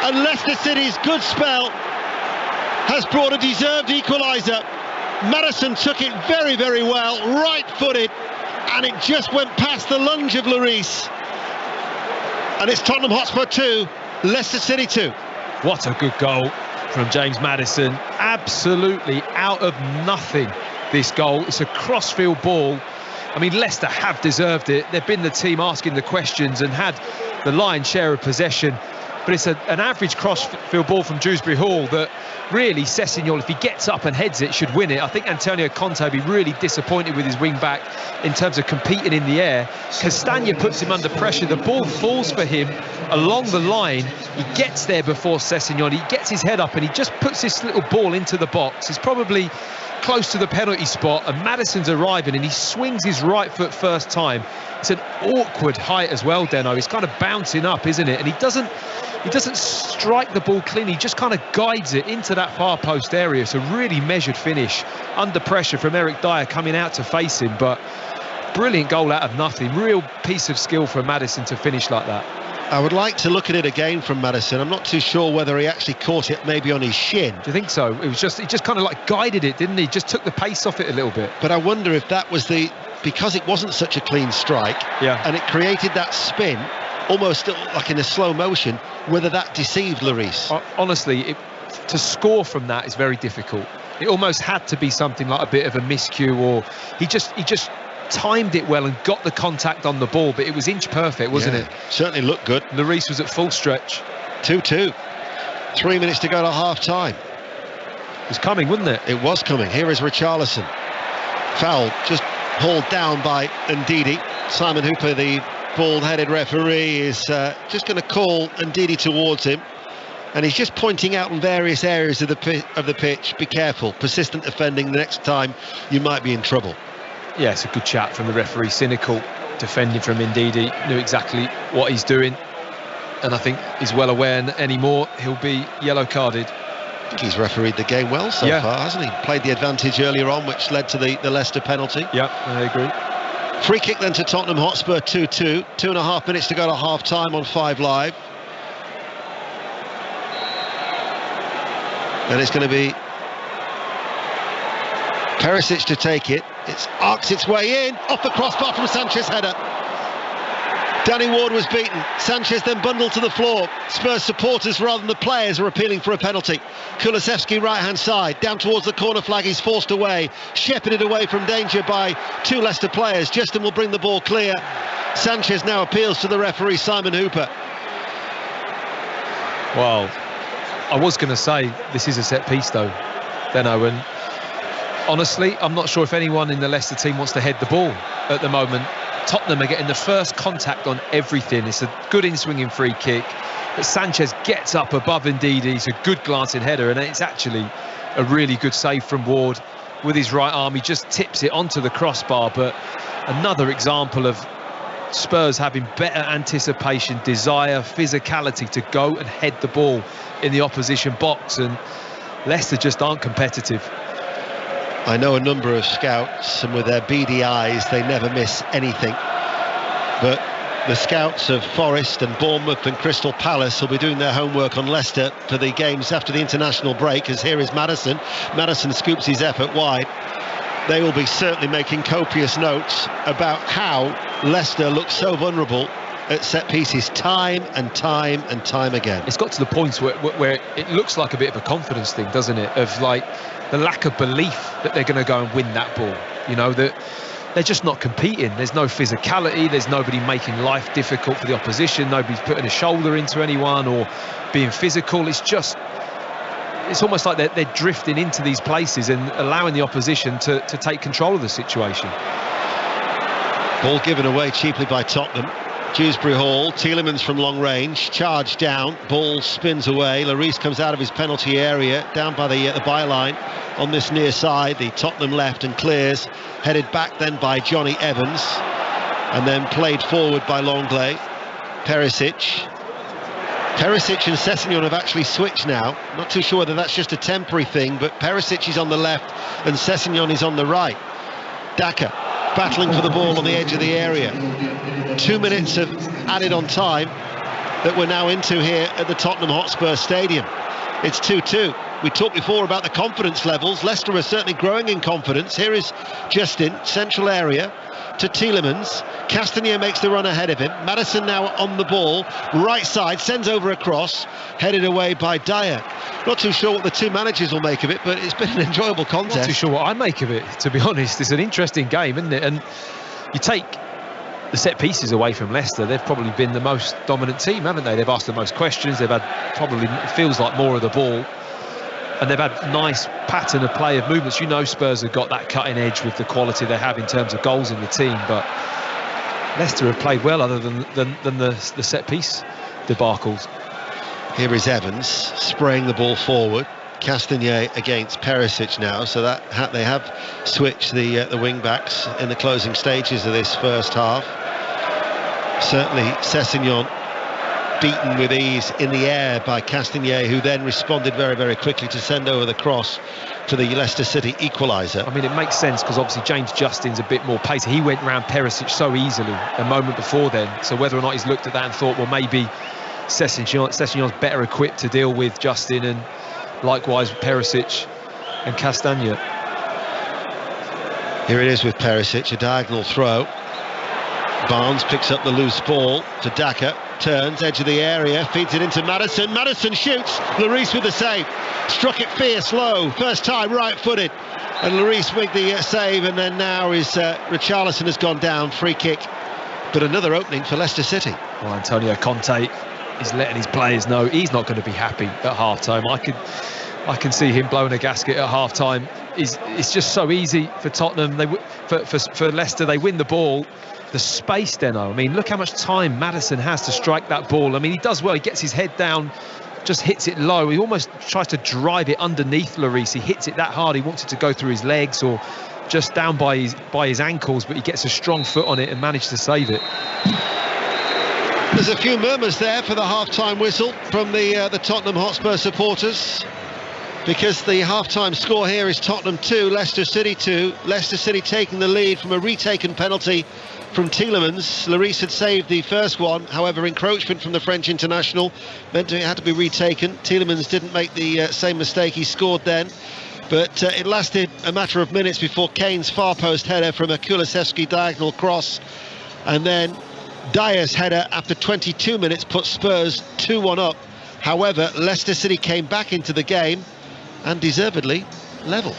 And Leicester City's good spell has brought a deserved equaliser. Maddison took it very, very well, right-footed, and it just went past the lunge of Lloris. And it's Tottenham Hotspur 2, Leicester City 2. What a good goal from James Maddison. Absolutely out of nothing, this goal. It's a crossfield ball. I mean, Leicester have deserved it. They've been the team asking the questions and had the lion's share of possession. But it's an average crossfield ball from Dewsbury Hall that really Sessegnon, if he gets up and heads it, should win it. I think Antonio Conte will be really disappointed with his wing back in terms of competing in the air. Castagnier puts him under pressure. The ball falls for him along the line. He gets there before Sessegnon. He gets his head up and he just puts this little ball into the box. It's probably close to the penalty spot, and Maddison's arriving and he swings his right foot first time. It's an awkward height as well, Deno. He's kind of bouncing up, isn't it? And he doesn't strike the ball clean. He just kind of guides it into that far post area. It's a really measured finish under pressure from Eric Dier coming out to face him, but brilliant goal out of nothing. Real piece of skill for Maddison to finish like that. I would like to look at it again from Maddison. I'm not too sure whether he actually caught it maybe on his shin. Do you think so? He just kind of like guided it, didn't he? Just took the pace off it a little bit. But I wonder if that was because it wasn't such a clean strike, and it created that spin almost like in a slow motion, whether that deceived Lloris. Honestly, to score from that is very difficult. It almost had to be something like a bit of a miscue, or he just timed it well and got the contact on the ball, but it was inch perfect, wasn't it? Certainly looked good. Lloris was at full stretch. 2-2. 3 minutes to go to half-time. It was coming, wasn't it? It was coming. Here is Richarlison. Foul just hauled down by Ndidi. Simon Hooper, the bald-headed referee, is just going to call Ndidi towards him, and he's just pointing out in various areas of the pitch, be careful, persistent offending, the next time you might be in trouble. Yeah, it's a good chat from the referee. Cynical defending from Ndidi, knew exactly what he's doing, and I think he's well aware that anymore he'll be yellow carded. I think he's refereed the game well so far, hasn't he? Played the advantage earlier on, which led to the Leicester penalty. Yeah, I agree. Free kick then to Tottenham Hotspur, 2-2. 2.5 minutes to go to half-time on 5 Live. And it's going to be Perisic to take it. It's arcs its way in, off the crossbar from Sanchez header. Danny Ward was beaten. Sanchez then bundled to the floor. Spurs supporters rather than the players are appealing for a penalty. Kulusevski right hand side, down towards the corner flag, he's forced away, shepherded away from danger by 2 Leicester players. Justin will bring the ball clear. Sanchez now appeals to the referee, Simon Hooper. Well, I was going to say this is a set piece though, Deno, and honestly, I'm not sure if anyone in the Leicester team wants to head the ball at the moment. Tottenham are getting the first contact on everything. It's a good in-swinging free kick, but Sanchez gets up above Ndidi. It's a good glancing header, and it's actually a really good save from Ward with his right arm. He just tips it onto the crossbar, but another example of Spurs having better anticipation, desire, physicality to go and head the ball in the opposition box, and Leicester just aren't competitive. I know a number of scouts, and with their beady eyes they never miss anything, but the scouts of Forest and Bournemouth and Crystal Palace will be doing their homework on Leicester for the games after the international break, as here is Maddison. Maddison scoops his effort wide. They will be certainly making copious notes about how Leicester looks so vulnerable at set pieces time and time and time again. It's got to the point where it looks like a bit of a confidence thing, doesn't it? Of like the lack of belief that they're going to go and win that ball. You know, that they're just not competing. There's no physicality. There's nobody making life difficult for the opposition. Nobody's putting a shoulder into anyone or being physical. It's almost like they're drifting into these places and allowing the opposition to take control of the situation. Ball given away cheaply by Tottenham. Dewsbury Hall. Tielemans from long range, charge down, ball spins away. Lloris comes out of his penalty area, down by the byline on this near side, the Tottenham left, and clears, headed back then by Johnny Evans, and then played forward by Longley. Perisic and Sessegnon have actually switched now. Not too sure whether that's just a temporary thing, but Perisic is on the left and Sessegnon is on the right. Dier battling for the ball on the edge of the area. 2 minutes have added on time that we're now into here at the Tottenham Hotspur Stadium. It's 2-2. We talked before about the confidence levels. Leicester are certainly growing in confidence. Here is Justin, central area, to Tielemans. Castagnier makes the run ahead of him. Maddison now on the ball, right side, sends over a cross, headed away by Dier. Not too sure what the two managers will make of it, but it's been an enjoyable contest. Not too sure what I make of it, to be honest. It's an interesting game, isn't it? And you take the set pieces away from Leicester, they've probably been the most dominant team, haven't they? They've asked the most questions, they've had probably, it feels like, more of the ball, and they've had nice pattern of play, of movements. You know, Spurs have got that cutting edge with the quality they have in terms of goals in the team, but Leicester have played well other than the set piece debacles. Here is Evans spraying the ball forward. Castagnier against Perisic now, so that they have switched the wing backs in the closing stages of this first half. Certainly Sessegnon beaten with ease in the air by Castagnier, who then responded very, very quickly to send over the cross for the Leicester City equaliser. I mean, it makes sense because obviously James Justin's a bit more pacey. He went round Perisic so easily a moment before then, so whether or not he's looked at that and thought, well, maybe Sessegnon's better equipped to deal with Justin, and likewise Perisic and Castagnier. Here it is with Perisic, a diagonal throw. Barnes picks up the loose ball to Dier, turns, edge of the area, feeds it into Maddison. Maddison shoots, Lloris with the save. Struck it fierce low, first time right-footed. And Lloris with the save, and then now is Richarlison has gone down, free kick. But another opening for Leicester City. Well, Antonio Conte is letting his players know he's not going to be happy at half-time. I can see him blowing a gasket at half-time. It's just so easy for Tottenham. For Leicester, they win the ball. The space, Deno. I mean, look how much time Maddison has to strike that ball. I mean, he does well. He gets his head down, just hits it low. He almost tries to drive it underneath Lloris. He hits it that hard. He wants it to go through his legs or just down by his ankles, but he gets a strong foot on it and managed to save it. There's a few murmurs there for the half-time whistle from the Tottenham Hotspur supporters, because the half-time score here is Tottenham 2, Leicester City 2. Leicester City taking the lead from a retaken penalty from Tielemans. Lloris had saved the first one, however encroachment from the French international meant it had to be retaken. Tielemans didn't make the same mistake, he scored then, but it lasted a matter of minutes before Kane's far post header from a Kulusevski diagonal cross, and then Dier's header after 22 minutes put Spurs 2-1 up. However, Leicester City came back into the game and deservedly level.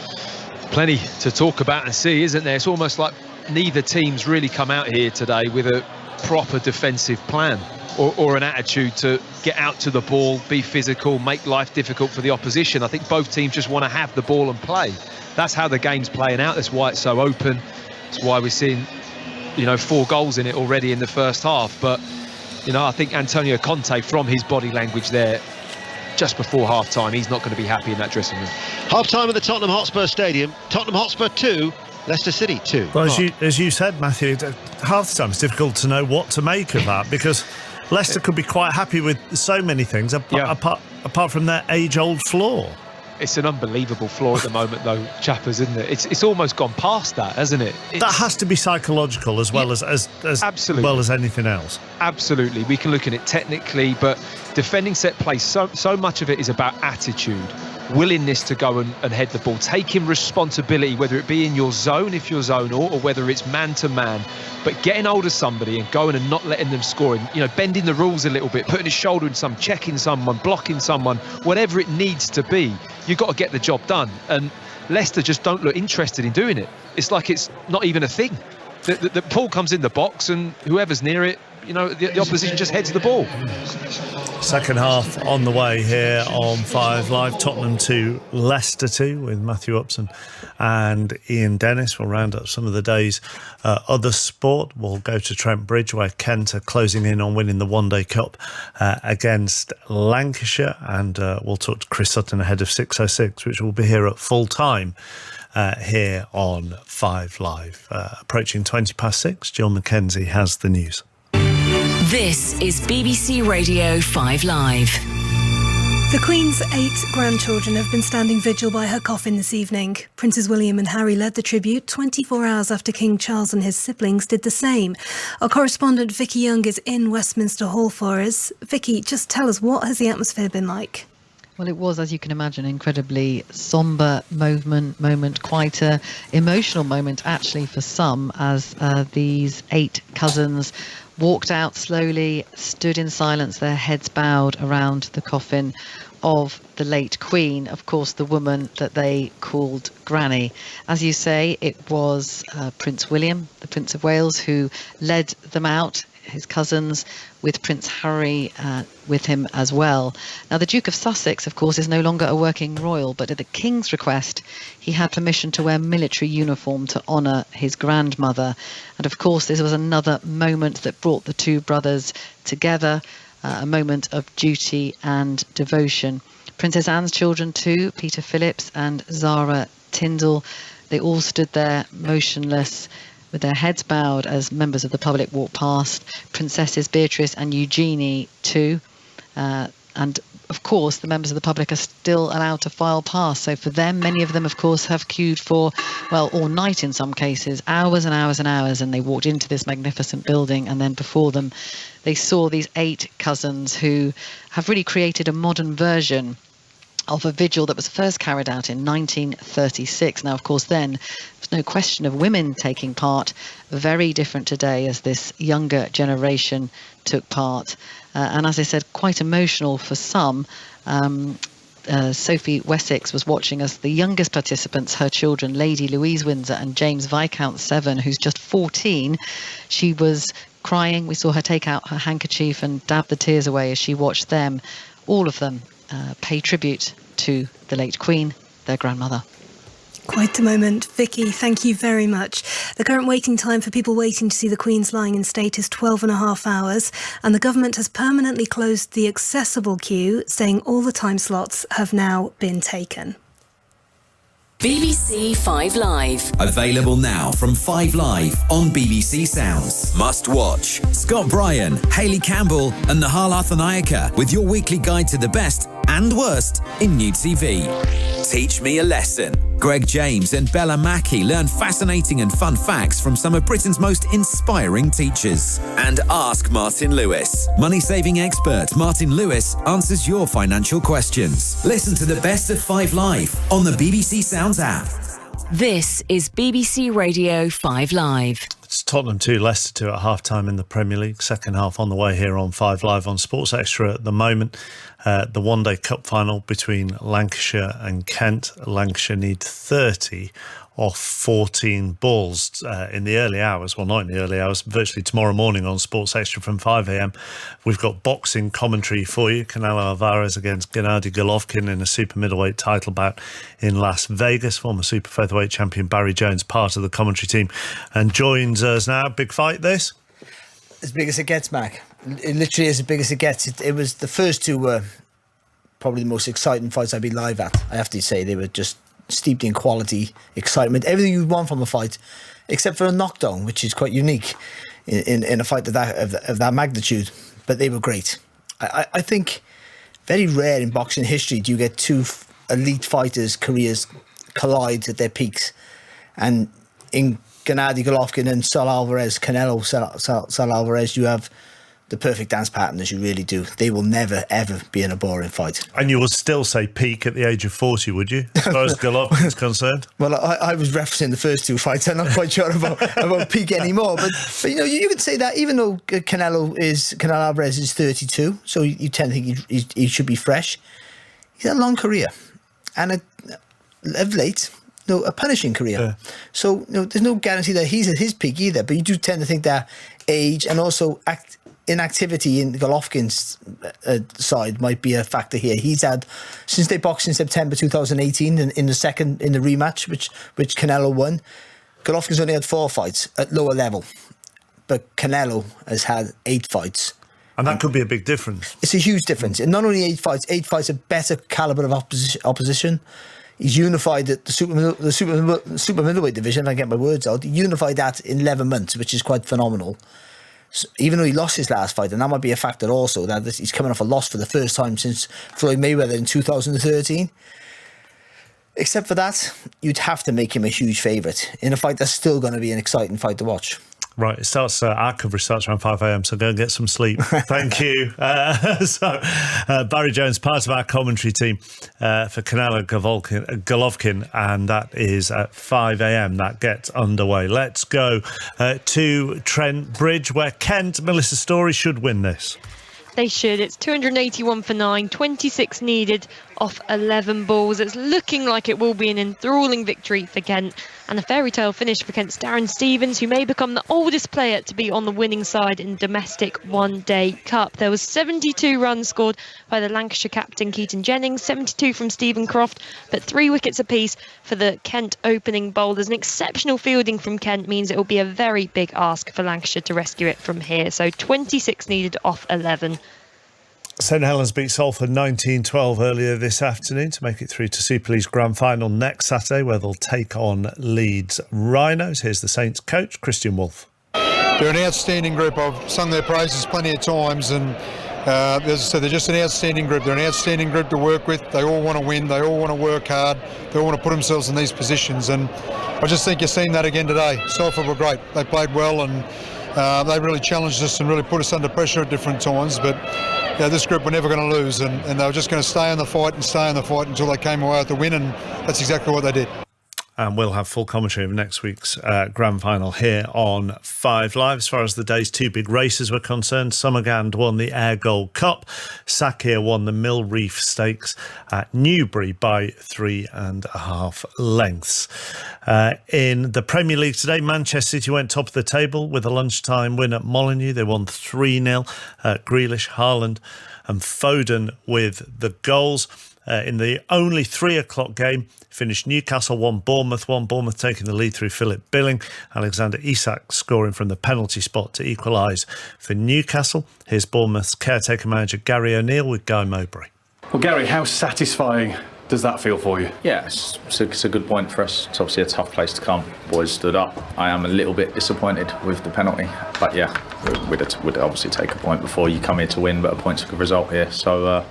Plenty to talk about and see, isn't there? It's almost like neither team's really come out here today with a proper defensive plan or an attitude to get out to the ball, be physical, make life difficult for the opposition. I think both teams just want to have the ball and play. That's how the game's playing out. That's why it's so open. That's why we're seeing, 4 goals in it already in the first half. But, I think Antonio Conte, from his body language there, just before half-time, he's not going to be happy in that dressing room. Half-time at the Tottenham Hotspur Stadium. Tottenham Hotspur 2, Leicester City 2. Well, as you said, Matthew, half-time it's difficult to know what to make of that, because Leicester could be quite happy with so many things, apart from their age-old flaw. It's an unbelievable flaw at the moment, though, Chappers, isn't it? It's almost gone past that, hasn't it? That has to be psychological as well as absolutely, well as anything else. Absolutely. We can look at it technically, but defending set play, so much of it is about attitude, willingness to go and head the ball, taking responsibility, whether it be in your zone, if you're zone, or whether it's man-to-man, but getting hold of somebody and going and not letting them score, and bending the rules a little bit, putting his shoulder in some, checking someone, blocking someone, whatever it needs to be. You've got to get the job done, and Leicester just don't look interested in doing it. It's like it's not even a thing. The ball comes in the box, and whoever's near it the opposition just heads the ball. Second half on the way here on 5 Live. Tottenham 2, Leicester 2 with Matthew Upson and Ian Dennis. We'll round up some of the day's other sport. We'll go to Trent Bridge, where Kent are closing in on winning the One Day Cup against Lancashire, and we'll talk to Chris Sutton ahead of 6:06, which will be here at full time here on 5 Live. Approaching 6:20. Jill Mackenzie has the news. This is BBC Radio 5 Live. The Queen's 8 grandchildren have been standing vigil by her coffin this evening. Princes William and Harry led the tribute 24 hours after King Charles and his siblings did the same. Our correspondent Vicky Young is in Westminster Hall for us. Vicky, just tell us, what has the atmosphere been like? Well, it was, as you can imagine, incredibly sombre moment, quite an emotional moment actually for some, as these 8 cousins walked out slowly, stood in silence, their heads bowed around the coffin of the late Queen, of course, the woman that they called Granny. As you say, it was Prince William, the Prince of Wales, who led them out, his cousins, with Prince Harry with him as well. Now, the Duke of Sussex, of course, is no longer a working royal, but at the King's request, he had permission to wear military uniform to honour his grandmother. And of course, this was another moment that brought the two brothers together, a moment of duty and devotion. Princess Anne's children too, Peter Phillips and Zara Tindall, they all stood there motionless, with their heads bowed as members of the public walked past. Princesses Beatrice and Eugenie too. And of course, the members of the public are still allowed to file past. So for them, many of them, of course, have queued for, well, all night in some cases, hours and hours and hours. And they walked into this magnificent building, and then before them, they saw these 8 cousins who have really created a modern version of a vigil that was first carried out in 1936. Now, of course, then there's no question of women taking part. Very different today as this younger generation took part. And as I said, quite emotional for some. Sophie Wessex was watching as the youngest participants, her children, Lady Louise Windsor and James Viscount Severn, who's just 14, she was crying. We saw her take out her handkerchief and dab the tears away as she watched them, all of them, pay tribute to the late Queen, their grandmother. Quite a moment. Vicky, thank you very much. The current waiting time for people waiting to see the Queen's lying in state is 12.5 hours, and the government has permanently closed the accessible queue, saying all the time slots have now been taken. BBC 5 Live. Available now from 5 Live on BBC Sounds. Must watch. Scott Bryan, Hayley Campbell and Nahal Arthanaika with your weekly guide to the best and worst in new TV. Teach Me a Lesson. Greg James and Bella Mackey learn fascinating and fun facts from some of Britain's most inspiring teachers. And Ask Martin Lewis. Money-saving expert Martin Lewis answers your financial questions. Listen to the best of 5 Live on the BBC Sounds app. This is BBC Radio 5 Live. It's Tottenham 2, Leicester 2 at half-time in the Premier League. Second half on the way here on 5 Live on Sports Extra at the moment. The one-day cup final between Lancashire and Kent. Lancashire need 30 off 14 balls in the early hours. Well, not in the early hours, virtually tomorrow morning on Sports Extra from 5 a.m. We've got boxing commentary for you. Canelo Alvarez against Gennady Golovkin in a super middleweight title bout in Las Vegas. Former super featherweight champion Barry Jones, part of the commentary team, and joins us now. Big fight, this? As big as it gets, Mac. It literally is as big as it gets. It was the first two were probably the most exciting fights I've been live at. I have to say, they were just steeped in quality, excitement, everything you want from a fight, except for a knockdown, which is quite unique in a fight of that magnitude. But they were great. I think very rare in boxing history do you get two elite fighters' careers collide at their peaks. And in Gennady Golovkin and Canelo Alvarez, you have the perfect dance pattern, as you really do. They will never, ever be in a boring fight. And you would still say peak at the age of 40, would you, as far as Golovkin is concerned? Well, I was referencing the first two fights. I'm not quite sure about peak anymore. But you know, you could say that even though Canelo Alvarez is 32, so you tend to think he should be fresh. He's had a long career. And of late, a punishing career. Yeah. So there's no guarantee that he's at his peak either. But you do tend to think that age and also inactivity in Golovkin's side might be a factor here. He's had, since they boxed in September 2018 in the rematch, which Canelo won, Golovkin's only had 4 fights at lower level, but Canelo has had 8 fights. And that could be a big difference. It's a huge difference. And not only 8 fights, a better calibre of opposition. He's unified the super middleweight division, if I get my words out, unified that in 11 months, which is quite phenomenal. So even though he lost his last fight, and that might be a factor also, that he's coming off a loss for the first time since Floyd Mayweather in 2013. Except for that, you'd have to make him a huge favourite in a fight that's still going to be an exciting fight to watch. Right, it starts. Our coverage starts around 5 a.m, so go and get some sleep. Thank you. Barry Jones, part of our commentary team for Canelo Golovkin, and that is at 5 a.m. That gets underway. Let's go to Trent Bridge, where Kent, Melissa Story, should win this. They should. It's 281 for 9, 26 needed off 11 balls. It's looking like it will be an enthralling victory for Kent, and a fairy tale finish for Kent's Darren Stevens, who may become the oldest player to be on the winning side in domestic one-day cup. There was 72 runs scored by the Lancashire captain Keaton Jennings, 72 from Stephen Croft, but 3 wickets apiece for the Kent opening bowlers. An exceptional fielding from Kent means it will be a very big ask for Lancashire to rescue it from here. So 26 needed off 11. St Helens beat Salford 19-12 earlier this afternoon to make it through to Super League's grand final next Saturday, where they'll take on Leeds Rhinos. Here's the Saints coach, Christian Wolfe. They're an outstanding group. I've sung their praises plenty of times, and as I said, they're just an outstanding group. They're an outstanding group to work with. They all want to win. They all want to work hard. They all want to put themselves in these positions, and I just think you're seeing that again today. Salford were great. They played well, and they really challenged us and really put us under pressure at different times, but this group were never going to lose, and they were just going to stay in the fight until they came away with the win, and that's exactly what they did. And we'll have full commentary of next week's grand final here on 5 Live. As far as the day's 2 big races were concerned, Summergand won the Ayr Gold Cup. Sakhir won the Mill Reef Stakes at Newbury by 3.5 lengths. In the Premier League today, Manchester City went top of the table with a lunchtime win at Molineux. They won 3-0. Grealish, Haaland and Foden with the goals. In the only 3 o'clock game, finished Newcastle 1, Bournemouth 1. Bournemouth taking the lead through Philip Billing. Alexander Isak scoring from the penalty spot to equalise for Newcastle. Here's Bournemouth's caretaker manager Gary O'Neill with Guy Mowbray. Well, Gary, how satisfying does that feel for you? Yeah, it's a good point for us. It's obviously a tough place to come. Boys stood up. I am a little bit disappointed with the penalty, but yeah, we'd obviously take a point before you come here to win, but a point's a good result here. So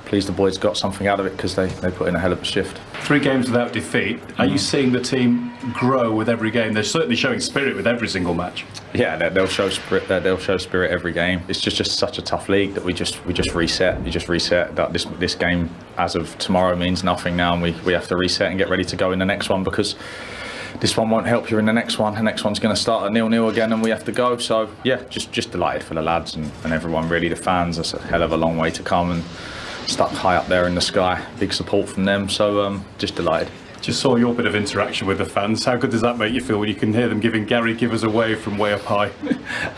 pleased the boys got something out of it, because they put in a hell of a shift. 3 games without defeat. Are you seeing the team grow with every game? They're certainly showing spirit with every single match. Yeah, they'll show spirit. They'll show spirit every game. It's just such a tough league that we just reset. You just reset. That this game as of tomorrow means nothing now, and we have to reset and get ready to go in the next one, because this one won't help you in the next one. The next one's going to start at 0-0 again, and we have to go. So yeah, just delighted for the lads and everyone, really, the fans. That's a hell of a long way to come, and stuck high up there in the sky. Big support from them, so just delighted. Just saw your bit of interaction with the fans. How good does that make you feel when you can hear them giving Gary give us a wave from way up high?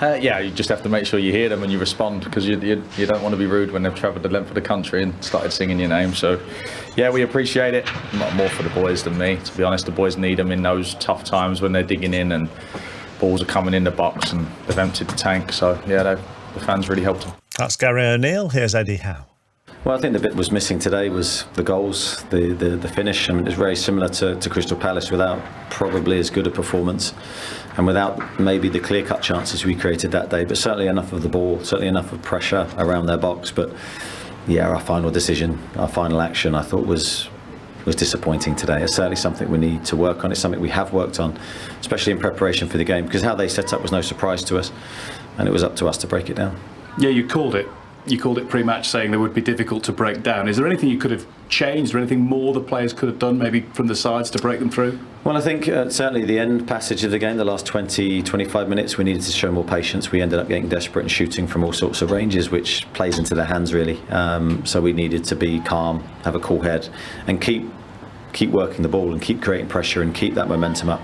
Yeah, you just have to make sure you hear them and you respond, because you don't want to be rude when they've travelled the length of the country and started singing your name. So yeah, we appreciate it. Not more for the boys than me, to be honest. The boys need them in those tough times when they're digging in and balls are coming in the box and they've emptied the tank. So yeah, the fans really helped them. That's Gary O'Neill. Here's Eddie Howe. Well, I think the bit was missing today was the goals, the finish. I mean, it's very similar to Crystal Palace, without probably as good a performance and without maybe the clear-cut chances we created that day, but certainly enough of the ball, certainly enough of pressure around their box. But yeah, our final decision, our final action, I thought was disappointing today. It's certainly something we need to work on. It's something we have worked on, especially in preparation for the game, because how they set up was no surprise to us, and it was up to us to break it down. Yeah, you called it pre-match, saying they would be difficult to break down. Is there anything you could have changed, or anything more the players could have done, maybe from the sides, to break them through? Well, I think certainly the end passage of the game, the last 20-25 minutes, we needed to show more patience. We ended up getting desperate and shooting from all sorts of ranges, which plays into their hands, really. So we needed to be calm, have a cool head, and keep working the ball and keep creating pressure and keep that momentum up.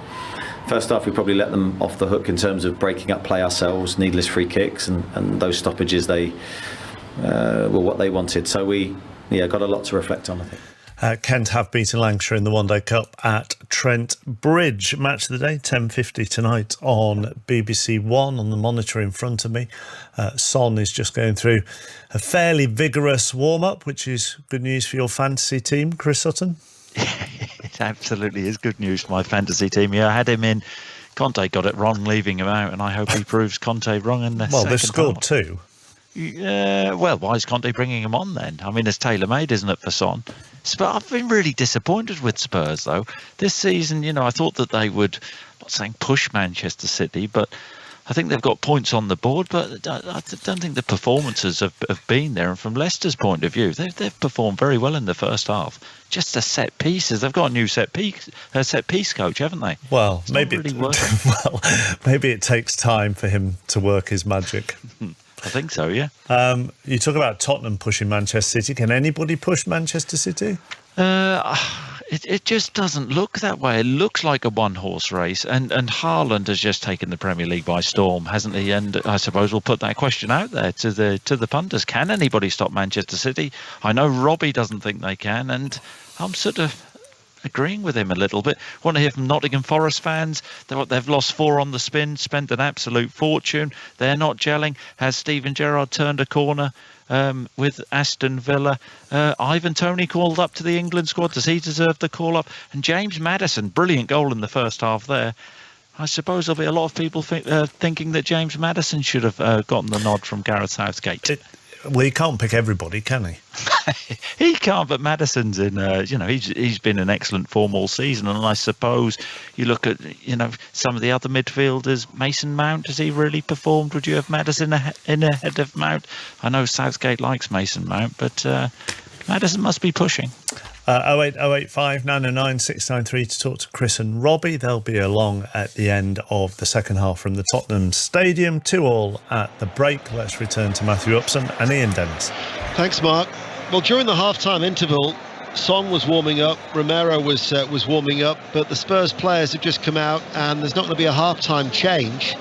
First half, we probably let them off the hook in terms of breaking up play ourselves, needless free kicks, and those stoppages, they were what they wanted. So we got a lot to reflect on, I think. Kent have beaten Lancashire in the One Day Cup at Trent Bridge. Match of the day, 10:50 tonight on BBC One on the monitor in front of me. Son is just going through a fairly vigorous warm-up, which is good news for your fantasy team, Chris Sutton. It absolutely is good news for my fantasy team. Yeah, I had him in. Conte got it wrong leaving him out, and I hope he proves Conte wrong in the second half. Well, they've scored two. Yeah, well, why is Conte bringing him on then? I mean, it's tailor-made, isn't it, for Son? But I've been really disappointed with Spurs, though. This season, I thought that they would, I'm not saying push Manchester City, but I think they've got points on the board, but I don't think the performances have been there. And from Leicester's point of view, they've performed very well in the first half. Just the set pieces. They've got a new set piece coach, haven't they? Well, it's maybe really maybe it takes time for him to work his magic. I think so, yeah. You talk about Tottenham pushing Manchester City. Can anybody push Manchester City? It just doesn't look that way. It looks like a one-horse race, and Haaland has just taken the Premier League by storm, hasn't he? And I suppose we'll put that question out there to the punters. Can anybody stop Manchester City? I know Robbie doesn't think they can, and I'm sort of agreeing with him a little bit. Want to hear from Nottingham Forest fans. They've lost 4 on the spin, spent an absolute fortune. They're not gelling. Has Steven Gerrard turned a corner with Aston Villa? Ivan Toney called up to the England squad. Does he deserve the call up? And James Maddison, brilliant goal in the first half there. I suppose there'll be a lot of people thinking that James Maddison should have gotten the nod from Gareth Southgate. Well, he can't pick everybody, can he? He can't, but Maddison's in, he's been in excellent form all season. And I suppose you look at, some of the other midfielders, Mason Mount, has he really performed? Would you have Maddison in ahead of Mount? I know Southgate likes Mason Mount, but Maddison must be pushing. 08085 909 693 to talk to Chris and Robbie. They'll be along at the end of the second half from the Tottenham Stadium. 2-2 at the break. Let's return to Matthew Upson and Ian Dennis. Thanks, Mark. Well, during the half-time interval, Son was warming up, Romero was warming up, but the Spurs players have just come out, and there's not going to be a half-time change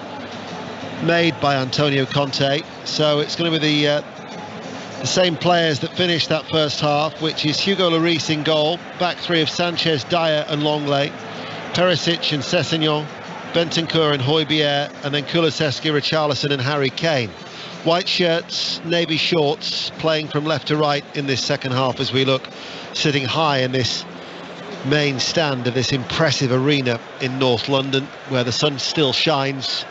made by Antonio Conte. So it's going to be the same players that finished that first half, which is Hugo Lloris in goal, back three of Sanchez, Dier and Longley, Perisic and Sessegnon, Bentancur and Hotspur, and then Kulusevski, Richarlison and Harry Kane. White shirts, navy shorts, playing from left to right in this second half as we look, sitting high in this main stand of this impressive arena in North London, where the sun still shines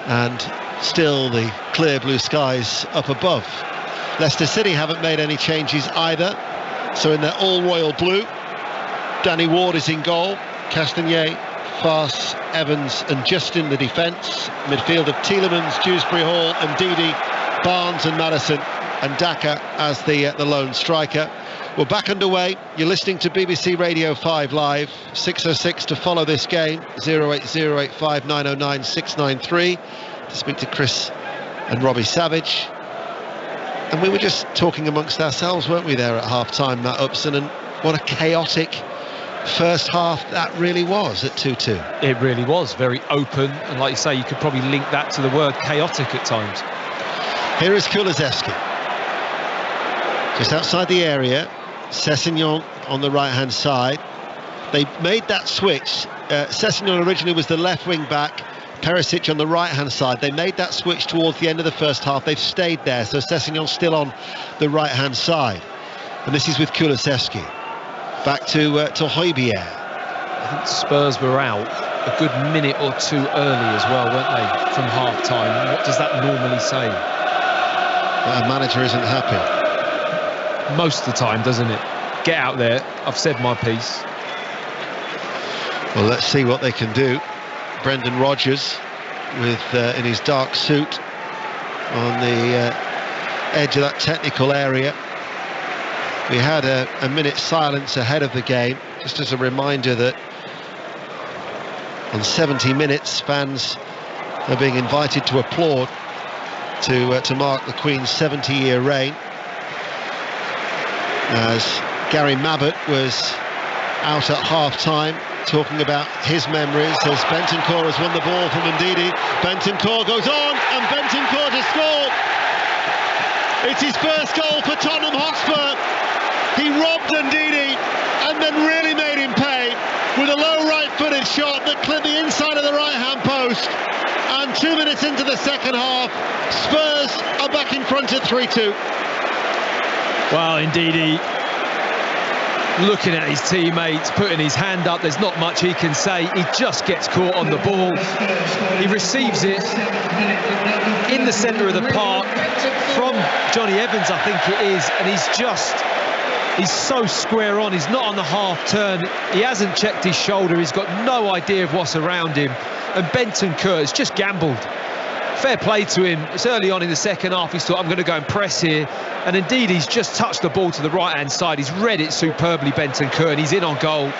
and still the clear blue skies up above. Leicester City haven't made any changes either, so in their all-royal blue, Danny Ward is in goal, Castagnet, Fas, Evans and Justin the defence, midfield of Tielemans, Dewsbury Hall and Didi, Barnes and Maddison, and Daka as the lone striker. We're back underway. You're listening to BBC Radio 5 Live. 606 to follow this game, 08085 909 693 to speak to Chris and Robbie Savage. And we were just talking amongst ourselves, weren't we, there at half-time, Matt Upson, and what a chaotic first half that really was at 2-2. It really was very open, and like you say, you could probably link that to the word chaotic at times. Here is Kulusevski, just outside the area, Sessegnon on the right-hand side. They made that switch. Sessegnon originally was the left wing back, Perisic on the right-hand side. They made that switch towards the end of the first half. They've stayed there, so Sessegnon's still on the right-hand side. And this is with Kulusevski. Back to Hotspur. I think Spurs were out a good minute or two early as well, weren't they, from half-time. What does that normally say? That a manager isn't happy. Most of the time, doesn't it? Get out there. I've said my piece. Well, let's see what they can do. Brendan Rodgers with in his dark suit on the edge of that technical area. We had a minute's silence ahead of the game, just as a reminder that on 70 minutes fans are being invited to applaud to mark the Queen's 70-year reign, as Gary Mabbott was out at half-time talking about his memories as Bentancur has won the ball from Ndidi. Bentancur goes on, and Bentancur to score. It's his first goal for Tottenham Hotspur. He robbed Ndidi and then really made him pay with a low right-footed shot that clipped the inside of the right-hand post. And 2 minutes into the second half, Spurs are back in front at 3-2. Well, Ndidi, looking at his teammates, putting his hand up, there's not much he can say. He just gets caught on the ball. He receives it in the centre of the park from Johnny Evans, I think it is, and he's so square on. He's not on the half turn. He hasn't checked his shoulder. He's got no idea of what's around him. And Bentancur has just gambled. Fair play to him. It's early on in the second half. He thought, I'm going to go and press here. And indeed, he's just touched the ball to the right-hand side. He's read it superbly, Bentancur, and he's in on goal.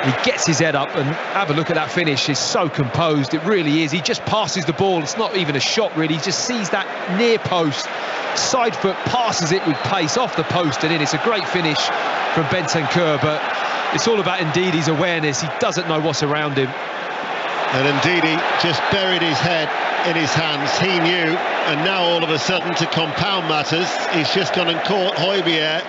He gets his head up, and have a look at that finish. It's so composed. It really is. He just passes the ball. It's not even a shot, really. He just sees that near post. Side foot, passes it with pace off the post and in. It's a great finish from Bentancur, but it's all about Ndidi's awareness. He doesn't know what's around him. And Ndidi just buried his head in his hands. He knew, and now all of a sudden, to compound matters, he's just gone and caught Hotspur,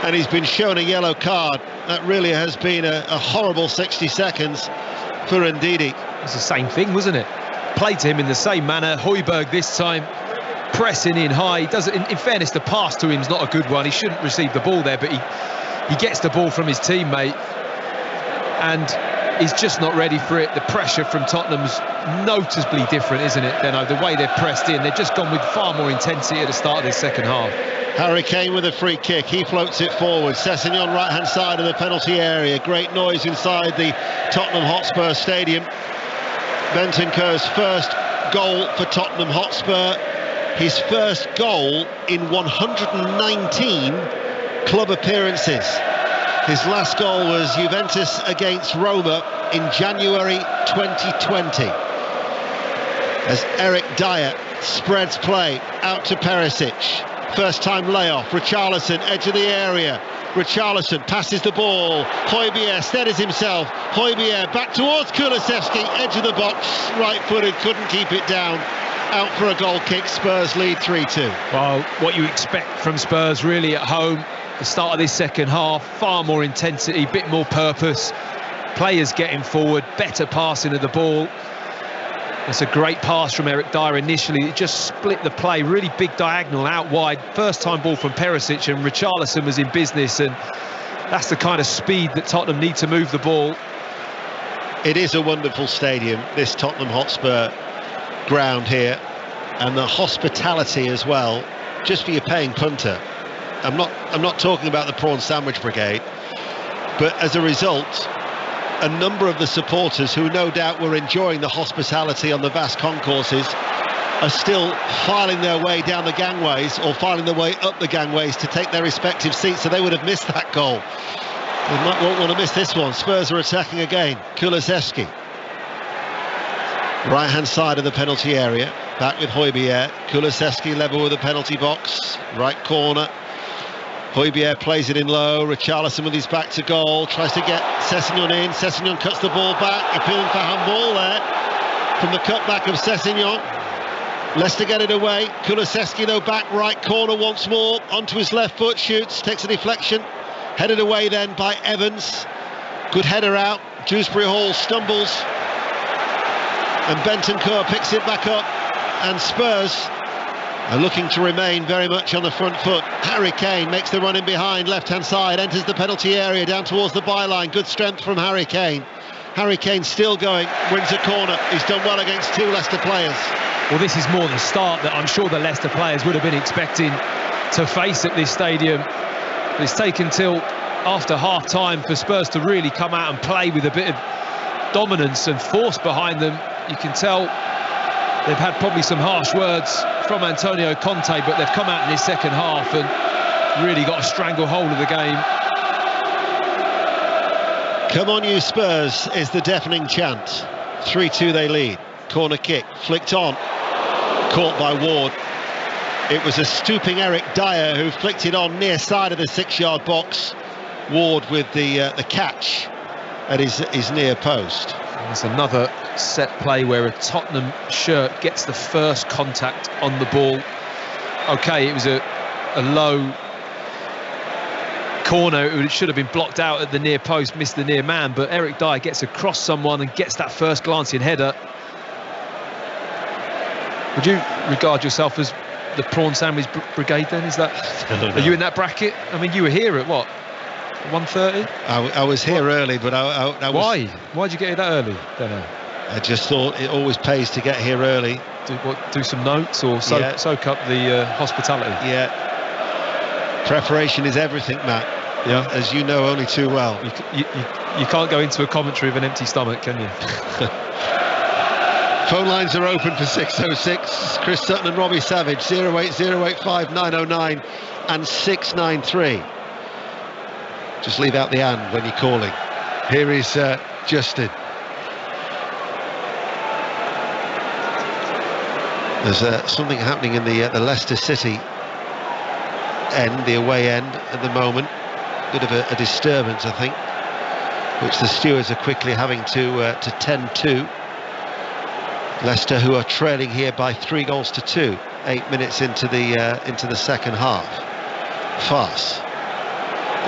and he's been shown a yellow card. That really has been a horrible 60 seconds for Ndidi. It's the same thing, wasn't it? Played to him in the same manner. Hojbjerg this time pressing in high. He does it. In fairness, the pass to him is not a good one. He shouldn't receive the ball there, but he gets the ball from his teammate, and he's just not ready for it. The pressure from Tottenham's noticeably different, isn't it? The way they've pressed in, they've just gone with far more intensity at the start of this second half. Harry Kane with a free kick. He floats it forward. Sessegnon right-hand side of the penalty area. Great noise inside the Tottenham Hotspur Stadium. Bentancur's first goal for Tottenham Hotspur. His first goal in 119 club appearances. His last goal was Juventus against Roma in January 2020. As Eric Dier spreads play out to Perisic. First time layoff. Richarlison, edge of the area. Richarlison passes the ball. Hojbjerg steadies himself. Hojbjerg back towards Kulusevski, edge of the box, right-footed, couldn't keep it down. Out for a goal kick. Spurs lead 3-2. Well, what you expect from Spurs really at home. The start of this second half, far more intensity, bit more purpose. Players getting forward, better passing of the ball. It's a great pass from Eric Dier initially. It just split the play, really big diagonal out wide. First time ball from Perisic, and Richarlison was in business, and that's the kind of speed that Tottenham need to move the ball. It is a wonderful stadium, this Tottenham Hotspur ground here, and the hospitality as well, just for your paying punter. I'm not talking about the prawn sandwich brigade, but as a result, a number of the supporters who no doubt were enjoying the hospitality on the vast concourses are still filing their way down the gangways or filing their way up the gangways to take their respective seats, so they would have missed that goal. They won't want to miss this one. Spurs are attacking again. Kulusevski. Right hand side of the penalty area, back with Hojbjerg. Kulusevski level with the penalty box, right corner. Hojbjerg plays it in low. Richarlison with his back to goal, tries to get Sessegnon in. Sessegnon cuts the ball back, appealing for handball there from the cutback of Sessegnon. Leicester get it away. Kulusevski though back right corner once more, onto his left foot, shoots, takes a deflection, headed away then by Evans. Good header out. Dewsbury Hall stumbles, and Bentancur picks it back up, and Spurs are looking to remain very much on the front foot. Harry Kane makes the run in behind, left-hand side, enters the penalty area, down towards the byline. Good strength from Harry Kane. Harry Kane still going, wins a corner. He's done well against two Leicester players. Well, this is more the start that I'm sure the Leicester players would have been expecting to face at this stadium. But it's taken till after half-time for Spurs to really come out and play with a bit of dominance and force behind them. You can tell they've had probably some harsh words from Antonio Conte, but they've come out in this second half and really got a stranglehold of the game. Come on you Spurs is the deafening chant. 3-2 they lead. Corner kick, flicked on, caught by Ward. It was a stooping Eric Dier who flicked it on near side of the 6-yard box. Ward with the catch. at his near post. There's another set play where a Tottenham shirt gets the first contact on the ball. Okay, it was a low corner. It should have been blocked out at the near post, missed the near man, but Eric Dier gets across someone and gets that first glancing header. Would you regard yourself as the prawn sandwich brigade then? Is that? Are you in that bracket? I mean, you were here at what, 1:30? I was here early, but I Why? Why'd you get here that early? Don't know. I just thought it always pays to get here early. Do some notes or soak up the hospitality? Yeah. Preparation is everything, Matt. Yeah. As you know only too well. You can't go into a commentary with an empty stomach, can you? Phone lines are open for 606. Chris Sutton and Robbie Savage, 08085 909 and 693. Just leave out the and when you're calling. Here is Justin. There's something happening in the Leicester City end, the away end at the moment. Bit of a disturbance, I think, which the stewards are quickly having to tend to. Leicester, who are trailing here by 3-2, 8 minutes into the second half. Farce.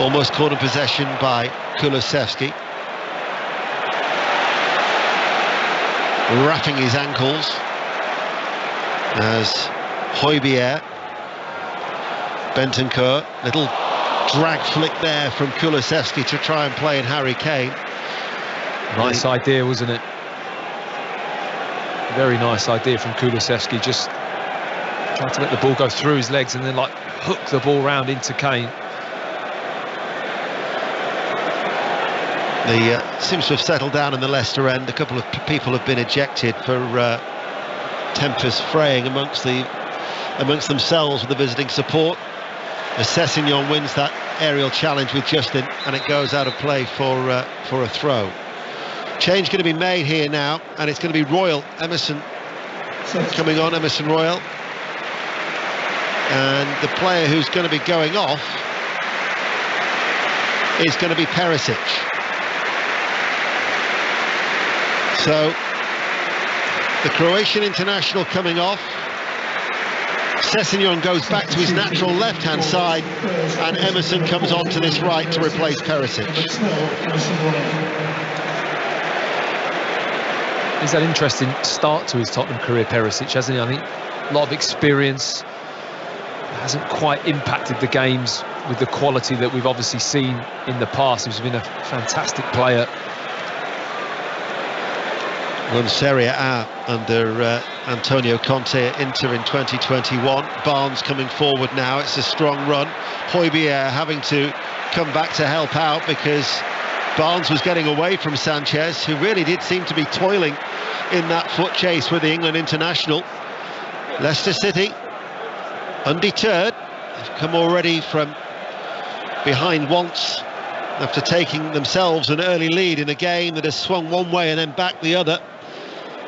Almost corner possession by Kulusevski. Wrapping his ankles as Hotspur. Bentancur, little drag flick there from Kulusevski to try and play in Harry Kane. Nice idea, wasn't it? Very nice idea from Kulusevski, just trying to let the ball go through his legs and then like hook the ball round into Kane. Seems to have settled down in the Leicester end. A couple of people have been ejected for tempers fraying amongst themselves with the visiting support. Sessegnon wins that aerial challenge with Justin, and it goes out of play for a throw. Change going to be made here now, and it's going to be Royal. Emerson coming on, Emerson Royal. And the player who's going to be going off is going to be Perisic. So the Croatian international coming off. Sessegnon goes back to his natural left-hand side, and Emerson comes on to this right to replace Perisic. He's had an interesting start to his Tottenham career, Perisic, hasn't he? I think a lot of experience, hasn't quite impacted the games with the quality that we've obviously seen in the past. He's been a fantastic player. Won Serie A under Antonio Conte at Inter in 2021. Barnes coming forward now. It's a strong run. Hotspur having to come back to help out because Barnes was getting away from Sanchez, who really did seem to be toiling in that foot chase with the England international. Leicester City, undeterred, have come already from behind once after taking themselves an early lead in a game that has swung one way and then back the other.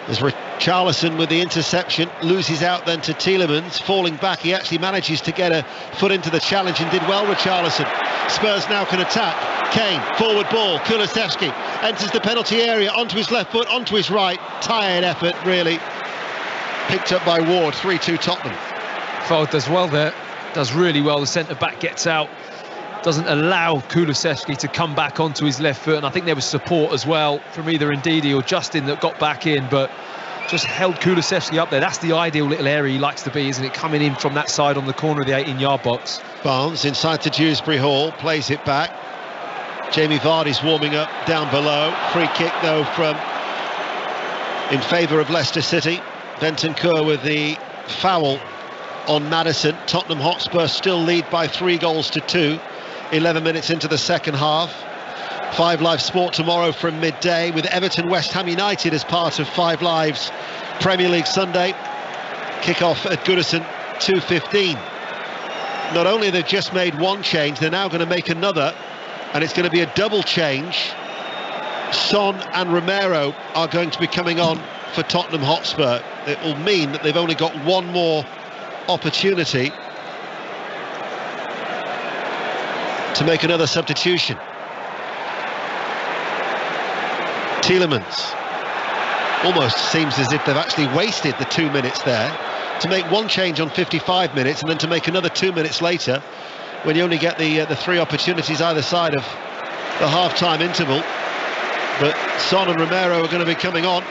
As Richarlison with the interception loses out then to Tielemans, falling back. He actually manages to get a foot into the challenge and did well, Richarlison. Spurs now can attack. Kane, forward ball, Kulusevski enters the penalty area, onto his left foot, onto his right. Tired effort, really. Picked up by Ward, 3-2 Tottenham. Ford does well there, does really well. The centre-back gets out, doesn't allow Kulusevski to come back onto his left foot, and I think there was support as well from either Ndidi or Justin that got back in, but just held Kulusevski up there. That's the ideal little area he likes to be, isn't it? Coming in from that side on the corner of the 18-yard box. Barnes inside to Dewsbury Hall, plays it back. Jamie Vardy's warming up down below. Free kick though in favour of Leicester City. Bentancur with the foul on Maddison. Tottenham Hotspur still lead by 3-2. 11 minutes into the second half. 5 Live Sport tomorrow from midday with Everton West Ham United as part of 5 Live's Premier League Sunday. Kick-off at Goodison, 2:15. Not only they've just made one change, they're now going to make another, and it's going to be a double change. Son and Romero are going to be coming on for Tottenham Hotspur. It will mean that they've only got one more opportunity to make another substitution. Tielemans. Almost seems as if they've actually wasted the 2 minutes there to make one change on 55 minutes and then to make another 2 minutes later when you only get the 3 opportunities either side of the half-time interval. But Son and Romero are going to be coming on.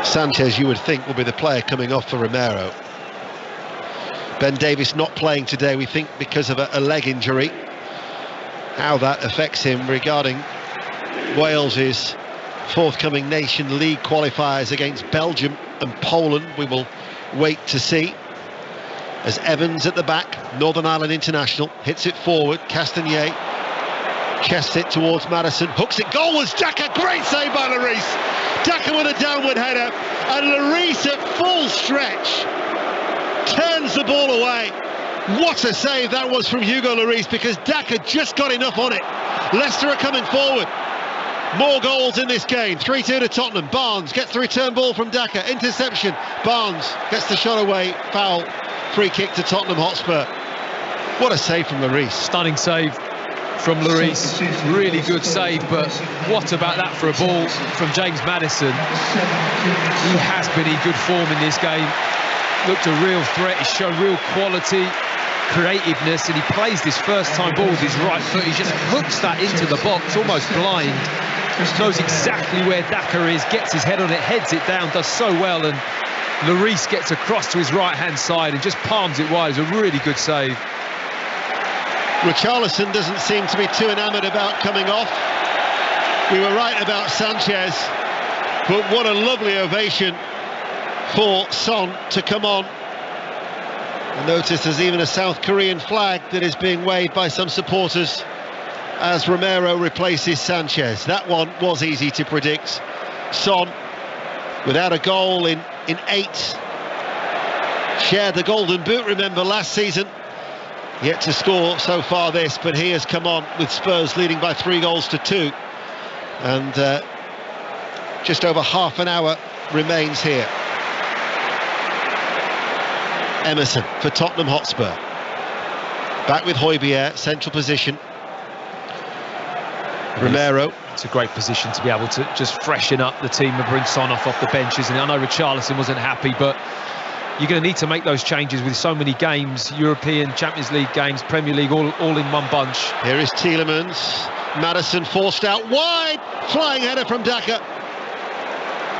Sanchez, you would think, will be the player coming off for Romero. Ben Davies not playing today, we think, because of a leg injury. How that affects him regarding Wales's forthcoming Nation League qualifiers against Belgium and Poland, we will wait to see. As Evans at the back, Northern Ireland international, hits it forward, Castagnet chests it towards Maddison, hooks it, goal was Daka, great save by Lloris. Daka with a downward header, and Lloris at full stretch turns the ball away. What a save that was from Hugo Lloris, because Daka just got enough on it. Leicester are coming forward. More goals in this game. 3-2 to Tottenham. Barnes gets the return ball from Daka. Interception. Barnes gets the shot away. Foul. Free kick to Tottenham Hotspur. What a save from Lloris. Stunning save from Lloris. Really good save, but what about that for a ball from James Maddison? He has been in good form in this game. Looked a real threat. He showed real quality, creativeness, and he plays this first-time ball with his right foot. He just hooks that into the box, almost blind. Knows exactly where Daka is, gets his head on it, heads it down, does so well, and Lloris gets across to his right-hand side and just palms it wide. It's a really good save. Richarlison doesn't seem to be too enamoured about coming off. We were right about Sanchez, but what a lovely ovation for Son to come on. And notice there's even a South Korean flag that is being waved by some supporters as Romero replaces Sanchez. That one was easy to predict. Son, without a goal in 8, shared the golden boot, remember, last season. Yet to score so far this, but he has come on with Spurs leading by 3-2. And just over half an hour remains here. Emerson for Tottenham Hotspur. Back with Højbjerg, central position. Romero. It's a great position to be able to just freshen up the team and bring Son off the benches. And I know Richarlison wasn't happy, but you're going to need to make those changes with so many games, European, Champions League games, Premier League, all in one bunch. Here is Tielemans. Maddison forced out wide. Flying header from Daka.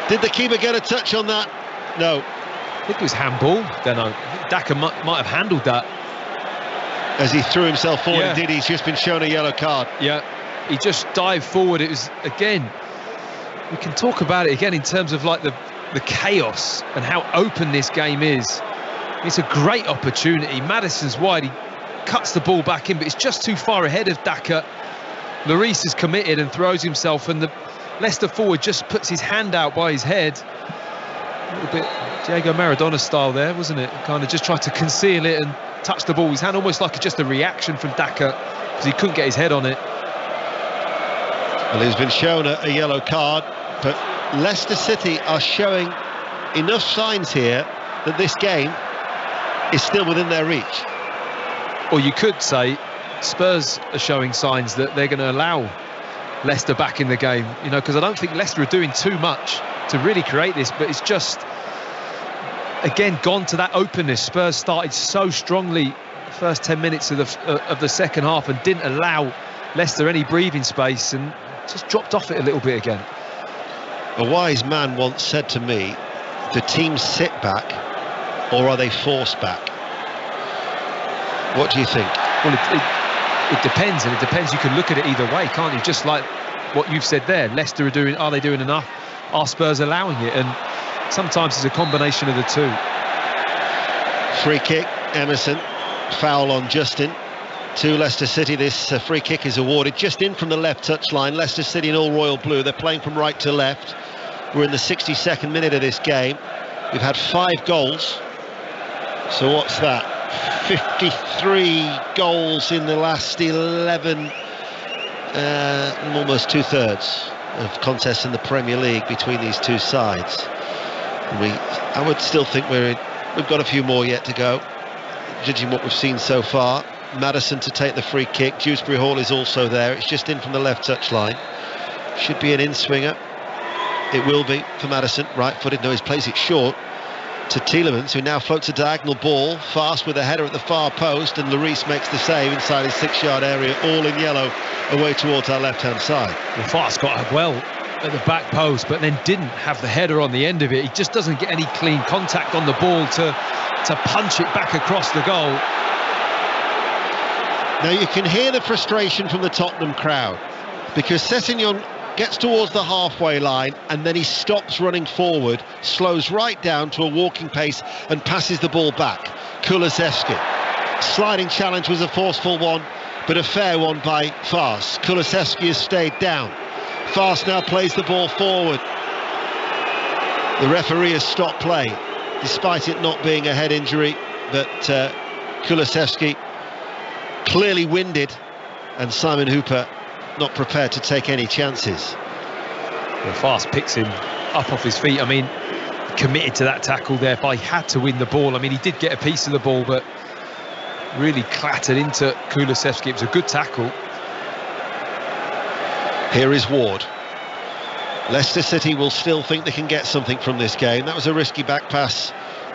Did the keeper get a touch on that? No. I think it was handball. Don't know. Daka might have handled that. As he threw himself forward, indeed, he's just been shown a yellow card. Yeah, he just dived forward. It was, again, we can talk about it again in terms of like the chaos and how open this game is. It's a great opportunity. Maddison's wide, he cuts the ball back in, but it's just too far ahead of Daka. Lloris is committed and throws himself, and the Leicester forward just puts his hand out by his head. A little bit Diego Maradona style there, wasn't it? Kind of just tried to conceal it and touch the ball with his hand, almost like just a reaction from Daka, because he couldn't get his head on it. Well, he's been shown a yellow card, but Leicester City are showing enough signs here that this game is still within their reach. Or you could say Spurs are showing signs that they're going to allow Leicester back in the game, you know, because I don't think Leicester are doing too much to really create this, but it's just, again, gone to that openness. Spurs started so strongly the first 10 minutes of the second half and didn't allow Leicester any breathing space, and just dropped off it a little bit again. A wise man once said to me, do teams sit back or are they forced back? What do you think? Well, it depends, and it depends. You can look at it either way, can't you? Just like what you've said there, Leicester are they doing enough? Are Spurs allowing it? And sometimes it's a combination of the two. Free kick, Emerson, foul on Justin. To Leicester City, this free kick is awarded just in from the left touchline. Leicester City in all royal blue, they're playing from right to left. We're in the 62nd minute of this game. We've had 5 goals. So what's that? 53 goals in the last 11, almost 2/3 of contests in the Premier League between these two sides. I would still think we've got a few more yet to go, judging what we've seen so far. Maddison to take the free kick. Dewsbury Hall is also there. It's just in from the left touch line. Should be an in-swinger. It will be for Maddison, right-footed. No, he plays it short to Tielemans, who now floats a diagonal ball, fast with a header at the far post, and Lloris makes the save inside his 6-yard area, all in yellow, away towards our left-hand side. Well, Fast got well at the back post, but then didn't have the header on the end of it. He just doesn't get any clean contact on the ball to punch it back across the goal. Now you can hear the frustration from the Tottenham crowd, because Sessegnon gets towards the halfway line and then he stops running forward, slows right down to a walking pace and passes the ball back. Kulusevski. Sliding challenge was a forceful one, but a fair one by Fast. Kulusevski has stayed down. Fast now plays the ball forward. The referee has stopped play, despite it not being a head injury, but Kulusevski clearly winded, and Simon Hooper not prepared to take any chances. Well, Fast picks him up off his feet. I mean, committed to that tackle there, but he had to win the ball. I mean, he did get a piece of the ball, but really clattered into Kulusevski. It was a good tackle. Here is Ward. Leicester City will still think they can get something from this game. That was a risky back pass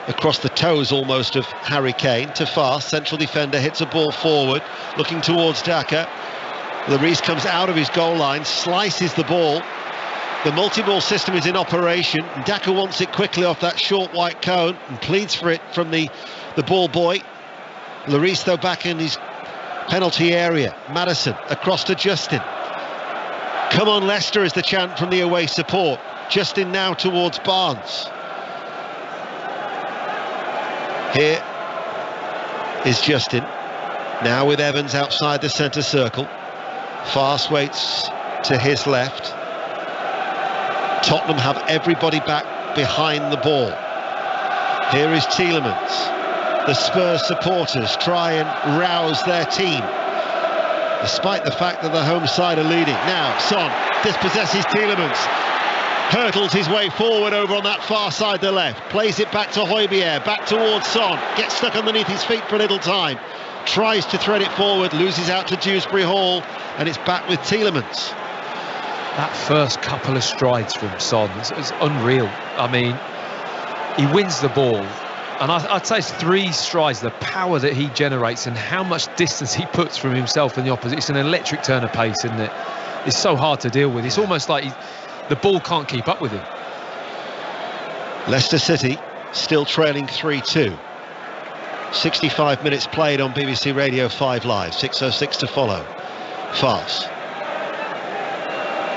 across the toes almost of Harry Kane to Fast. Central defender hits a ball forward, looking towards Dier. Lloris comes out of his goal line, slices the ball. The multi-ball system is in operation. Dier wants it quickly off that short white cone and pleads for it from the ball boy. Lloris, though, back in his penalty area. Maddison across to Justin. Come on, Leicester, is the chant from the away support. Justin now towards Barnes. Here is Justin, now with Evans outside the centre circle. Fast waits to his left. Tottenham have everybody back behind the ball. Here is Tielemans. The Spurs supporters try and rouse their team, despite the fact that the home side are leading. Now Son dispossesses Tielemans, hurtles his way forward over on that far side to left, plays it back to Højbjerg, back towards Son, gets stuck underneath his feet for a little time, tries to thread it forward, loses out to Dewsbury Hall, and it's back with Tielemans. That first couple of strides from Son is unreal. I mean, he wins the ball, and I'd say it's 3 strides, the power that he generates and how much distance he puts from himself and the opposite. It's an electric turn of pace, isn't it? It's so hard to deal with. It's almost like the ball can't keep up with him. Leicester City still trailing 3-2. 65 minutes played on BBC Radio 5 Live. 6:06 to follow. Fast.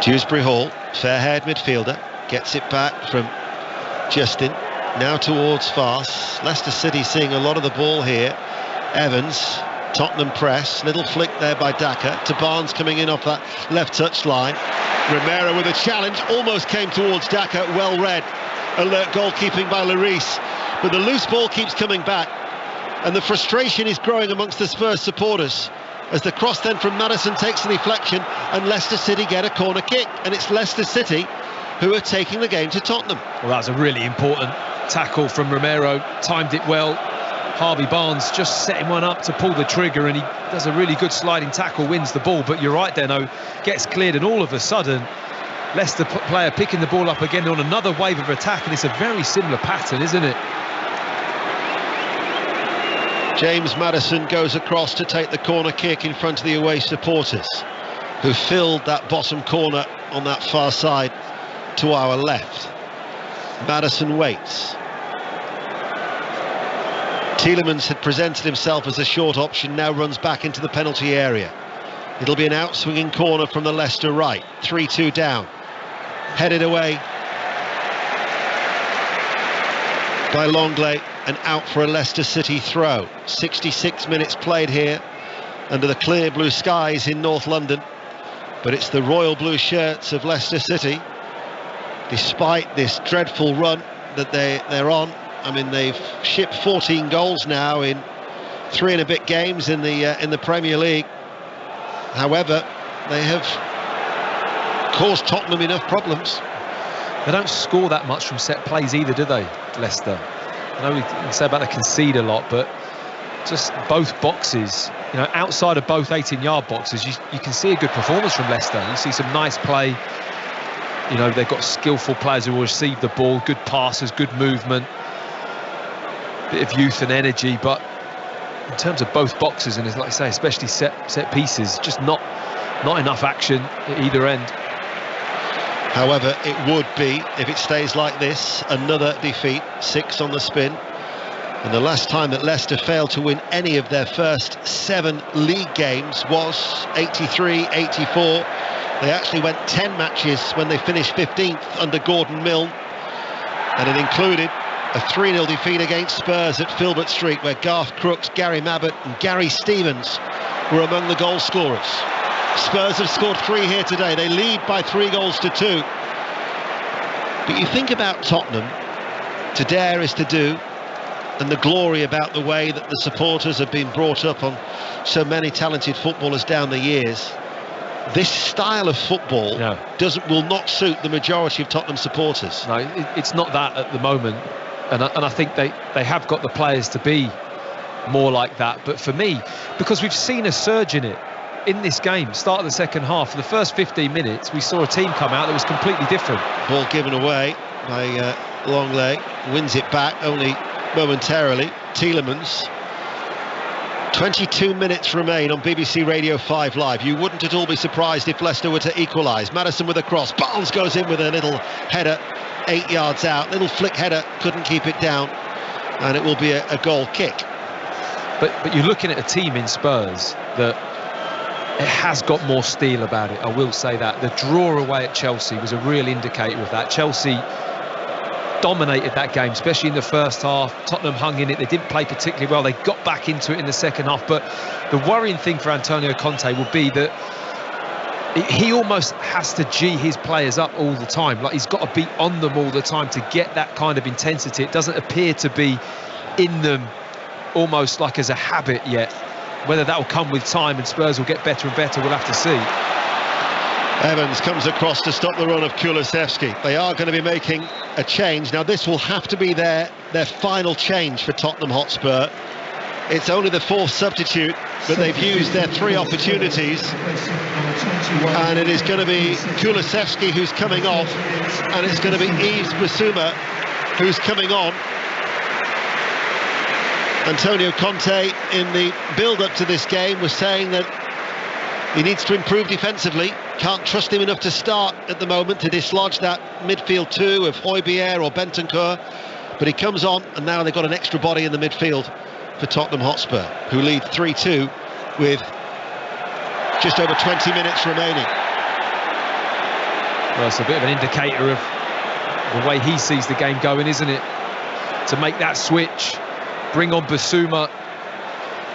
Dewsbury Hall, fair-haired midfielder, gets it back from Justin. Now towards Fast. Leicester City seeing a lot of the ball here. Evans, Tottenham press, little flick there by Dier to Barnes coming in off that left touch line. Romero with a challenge, almost came towards Dier, well read. Alert goalkeeping by Lloris, but the loose ball keeps coming back, and the frustration is growing amongst the Spurs supporters as the cross then from Maddison takes a deflection and Leicester City get a corner kick, and it's Leicester City who are taking the game to Tottenham. Well, that's a really important tackle from Romero, timed it well. Harvey Barnes just setting one up to pull the trigger, and he does a really good sliding tackle, wins the ball. But you're right, Deno, gets cleared, and all of a sudden Leicester player picking the ball up again on another wave of attack, and it's a very similar pattern, isn't it? James Maddison goes across to take the corner kick in front of the away supporters, who filled that bottom corner on that far side to our left. Maddison waits. Tielemans had presented himself as a short option, now runs back into the penalty area. It'll be an out-swinging corner from the Leicester right. 3-2 down. Headed away by Longley and out for a Leicester City throw. 66 minutes played here under the clear blue skies in North London, but it's the royal blue shirts of Leicester City, despite this dreadful run that they're on. I mean, they've shipped 14 goals now in 3 and a bit games in the Premier League. However, they have caused Tottenham enough problems. They don't score that much from set plays either, do they, Leicester? I know we can say about they concede a lot, but just both boxes, you know, outside of both 18-yard boxes, you can see a good performance from Leicester. You see some nice play. You know, they've got skillful players who will receive the ball, good passes, good movement, bit of youth and energy. But in terms of both boxes, and like I say, especially set pieces, just not enough action at either end. However, it would be, if it stays like this, another defeat, 6 on the spin. And the last time that Leicester failed to win any of their first 7 league games was 83-84. They actually went 10 matches when they finished 15th under Gordon Milne. And it included a 3-0 defeat against Spurs at Filbert Street, where Garth Crooks, Gary Mabbott and Gary Stevens were among the goal scorers. Spurs have scored 3 here today. They lead by 3 goals to 2. But you think about Tottenham, to dare is to do, and the glory about the way that the supporters have been brought up on so many talented footballers down the years. This style of football will not suit the majority of Tottenham supporters. No, it's not that at the moment, and I think they have got the players to be more like that. But for me, because we've seen a surge in it in this game, start of the second half, for the first 15 minutes, we saw a team come out that was completely different. Ball given away by Longley, wins it back only momentarily. Tielemans. 22 minutes remain on BBC Radio 5 Live. You wouldn't at all be surprised if Leicester were to equalise. Maddison with a cross. Barnes goes in with a little header 8 yards out. Little flick header, couldn't keep it down. And it will be a goal kick. But you're looking at a team in Spurs that it has got more steel about it, I will say that. The draw away at Chelsea was a real indicator of that. Chelsea dominated that game, especially in the first half. Tottenham hung in it. They didn't play particularly well. They got back into it in the second half. But the worrying thing for Antonio Conte will be that he almost has to G his players up all the time. Like, he's got to be on them all the time to get that kind of intensity. It doesn't appear to be in them almost like as a habit yet. Whether that will come with time and Spurs will get better and better, we'll have to see. Evans comes across to stop the run of Kulusevski. They are going to be making a change. Now, this will have to be their final change for Tottenham Hotspur. It's only the 4th substitute, but they've used their 3 opportunities. And it is going to be Kulusevski who's coming off, and it's going to be Yves Bissouma who's coming on. Antonio Conte, in the build-up to this game, was saying that he needs to improve defensively. Can't trust him enough to start at the moment to dislodge that midfield 2 of Hotspur or Bentancur. But he comes on, and now they've got an extra body in the midfield for Tottenham Hotspur, who lead 3-2 with just over 20 minutes remaining. Well, it's a bit of an indicator of the way he sees the game going, isn't it? To make that switch, bring on Bissouma,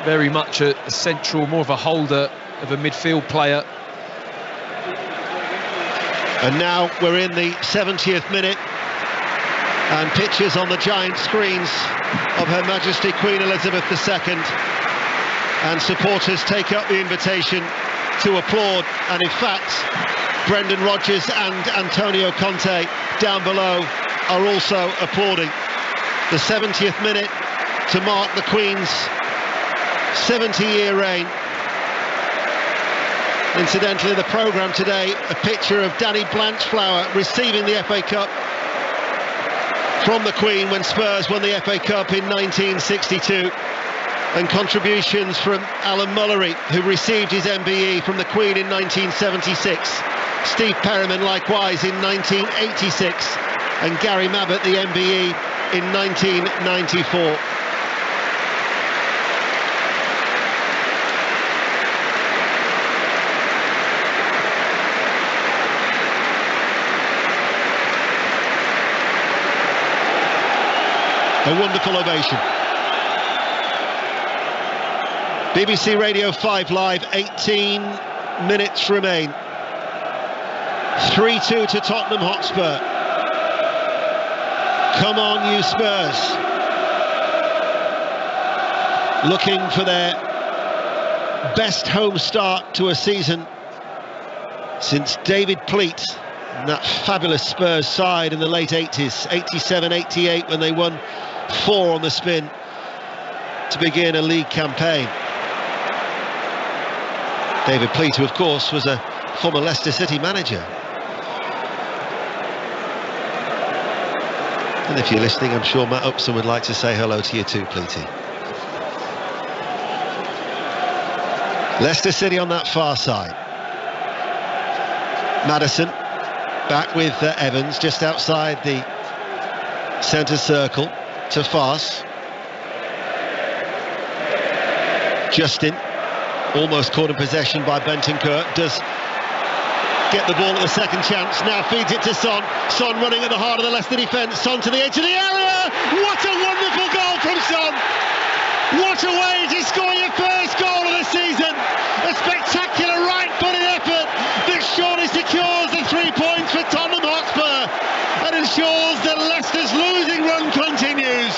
very much a central, more of a holder of a midfield player. And now we're in the 70th minute, and pictures on the giant screens of Her Majesty Queen Elizabeth II, and supporters take up the invitation to applaud. And in fact, Brendan Rodgers and Antonio Conte down below are also applauding. The 70th minute to mark the Queen's 70-year reign. Incidentally, the programme today, a picture of Danny Blanchflower receiving the FA Cup from the Queen when Spurs won the FA Cup in 1962, and contributions from Alan Mullery, who received his MBE from the Queen in 1976, Steve Perryman likewise in 1986, and Gary Mabbott the MBE in 1994. A wonderful ovation. BBC Radio 5 Live, 18 minutes remain. 3-2 to Tottenham Hotspur. Come on, you Spurs. Looking for their best home start to a season since David Pleat and that fabulous Spurs side in the late 80s, 87, 88, when they won 4 on the spin. to begin a league campaign. David Pleat, of course, was a former Leicester City manager. And if you're listening, I'm sure Matt Upson would like to say hello to you too, Pleaty. Leicester City on that far side. Maddison back with Evans just outside the centre circle to Fars. Justin almost caught in possession by Bentancur, does get the ball at the second chance, now feeds it to Son. Son running at the heart of the Leicester defence, Son to the edge of the area. What a wonderful goal from Son! What a way to score your first goal of the season! A spectacular right-footed effort that surely secures the 3 points for Tottenham Hotspur and ensures that Leicester's losing run continues.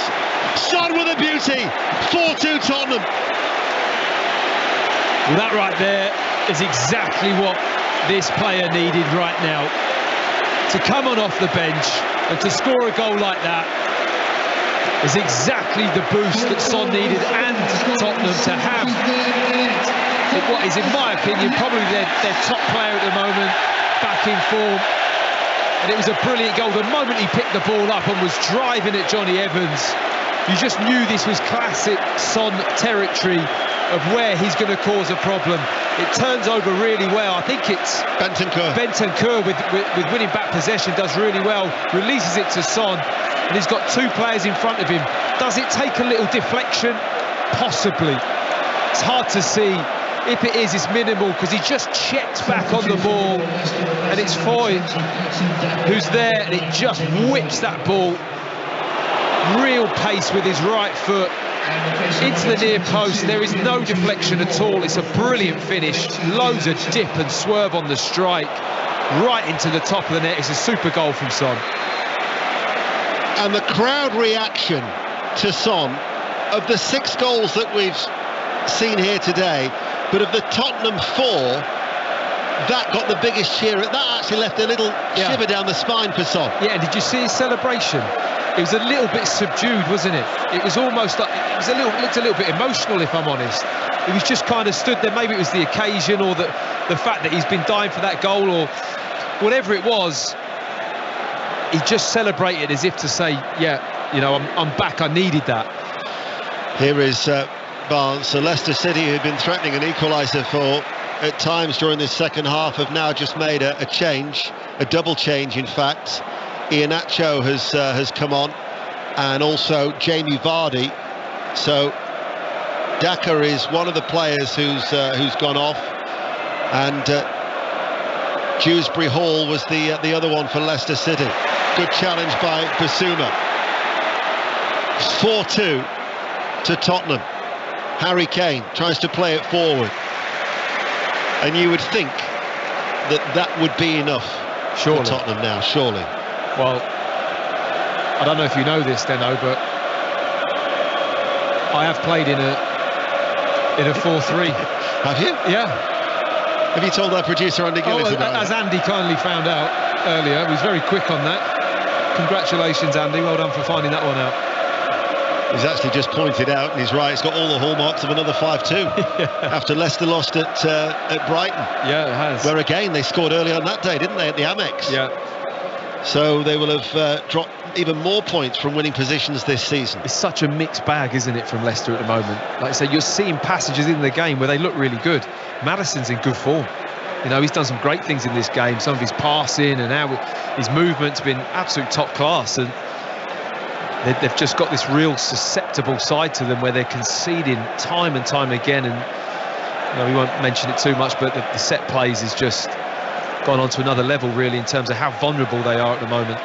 Son with a beauty, 4-2 Tottenham. Well, that right there is exactly what this player needed right now. To come on off the bench and to score a goal like that is exactly the boost that Son needed and Tottenham to have. What is, in my opinion, probably their top player at the moment, back in form. And it was a brilliant goal. The moment he picked the ball up and was driving at Johnny Evans, you just knew this was classic Son territory of where he's going to cause a problem. It turns over really well. I think it's Bentancur with winning back possession, does really well, releases it to Son, and he's got two players in front of him. Does it take a little deflection? Possibly. It's hard to see. If it is, it's minimal, because he just checks back on the ball, and it's Foy who's there, and it just whips that ball. Real pace with his right foot into the near post. There is no deflection at all. It's a brilliant finish. Loads of dip and swerve on the strike, right into the top of the net. It's a super goal from Son. And the crowd reaction to Son, of the 6 goals that we've seen here today, but of the Tottenham 4, that got the biggest cheer. That actually left a little shiver down the spine for Son. Yeah, did you see his celebration? It was a little bit subdued, wasn't it? It was almost like, it looked a little bit emotional, if I'm honest. He was just kind of stood there. Maybe it was the occasion, or the fact that he's been dying for that goal, or whatever it was. He just celebrated as if to say, yeah, you know, I'm back, I needed that. Here is Barnes. So Leicester City, who've been threatening an equaliser at times during this second half, have now just made a change, a double change in fact. Iheanacho has come on, and also Jamie Vardy. So Daka is one of the players who's gone off, and Dewsbury Hall was the other one for Leicester City. Good challenge by Basuma. 4-2 to Tottenham. Harry Kane tries to play it forward, and you would think that would be enough for Tottenham now, surely. Well, I don't know if you know this, Deno, but I have played in a 4-3. Have you? Yeah. Have you told our producer Andy Gillis about as that? Andy kindly found out earlier, he was very quick on that. Congratulations, Andy. Well done for finding that one out. He's actually just pointed out, and he's right, it's got all the hallmarks of another 5-2 after Leicester lost at Brighton. Yeah, it has. Where again they scored early on that day, didn't they, at the Amex? Yeah. So they will have dropped even more points from winning positions this season. It's such a mixed bag, isn't it, from Leicester at the moment? Like I say, you're seeing passages in the game where they look really good. Maddison's in good form. You know, he's done some great things in this game. Some of his passing and now his movement's been absolute top class, and they've just got this real susceptible side to them where they're conceding time and time again. And you know, we won't mention it too much, but the set plays is just gone on to another level, really, in terms of how vulnerable they are at the moment.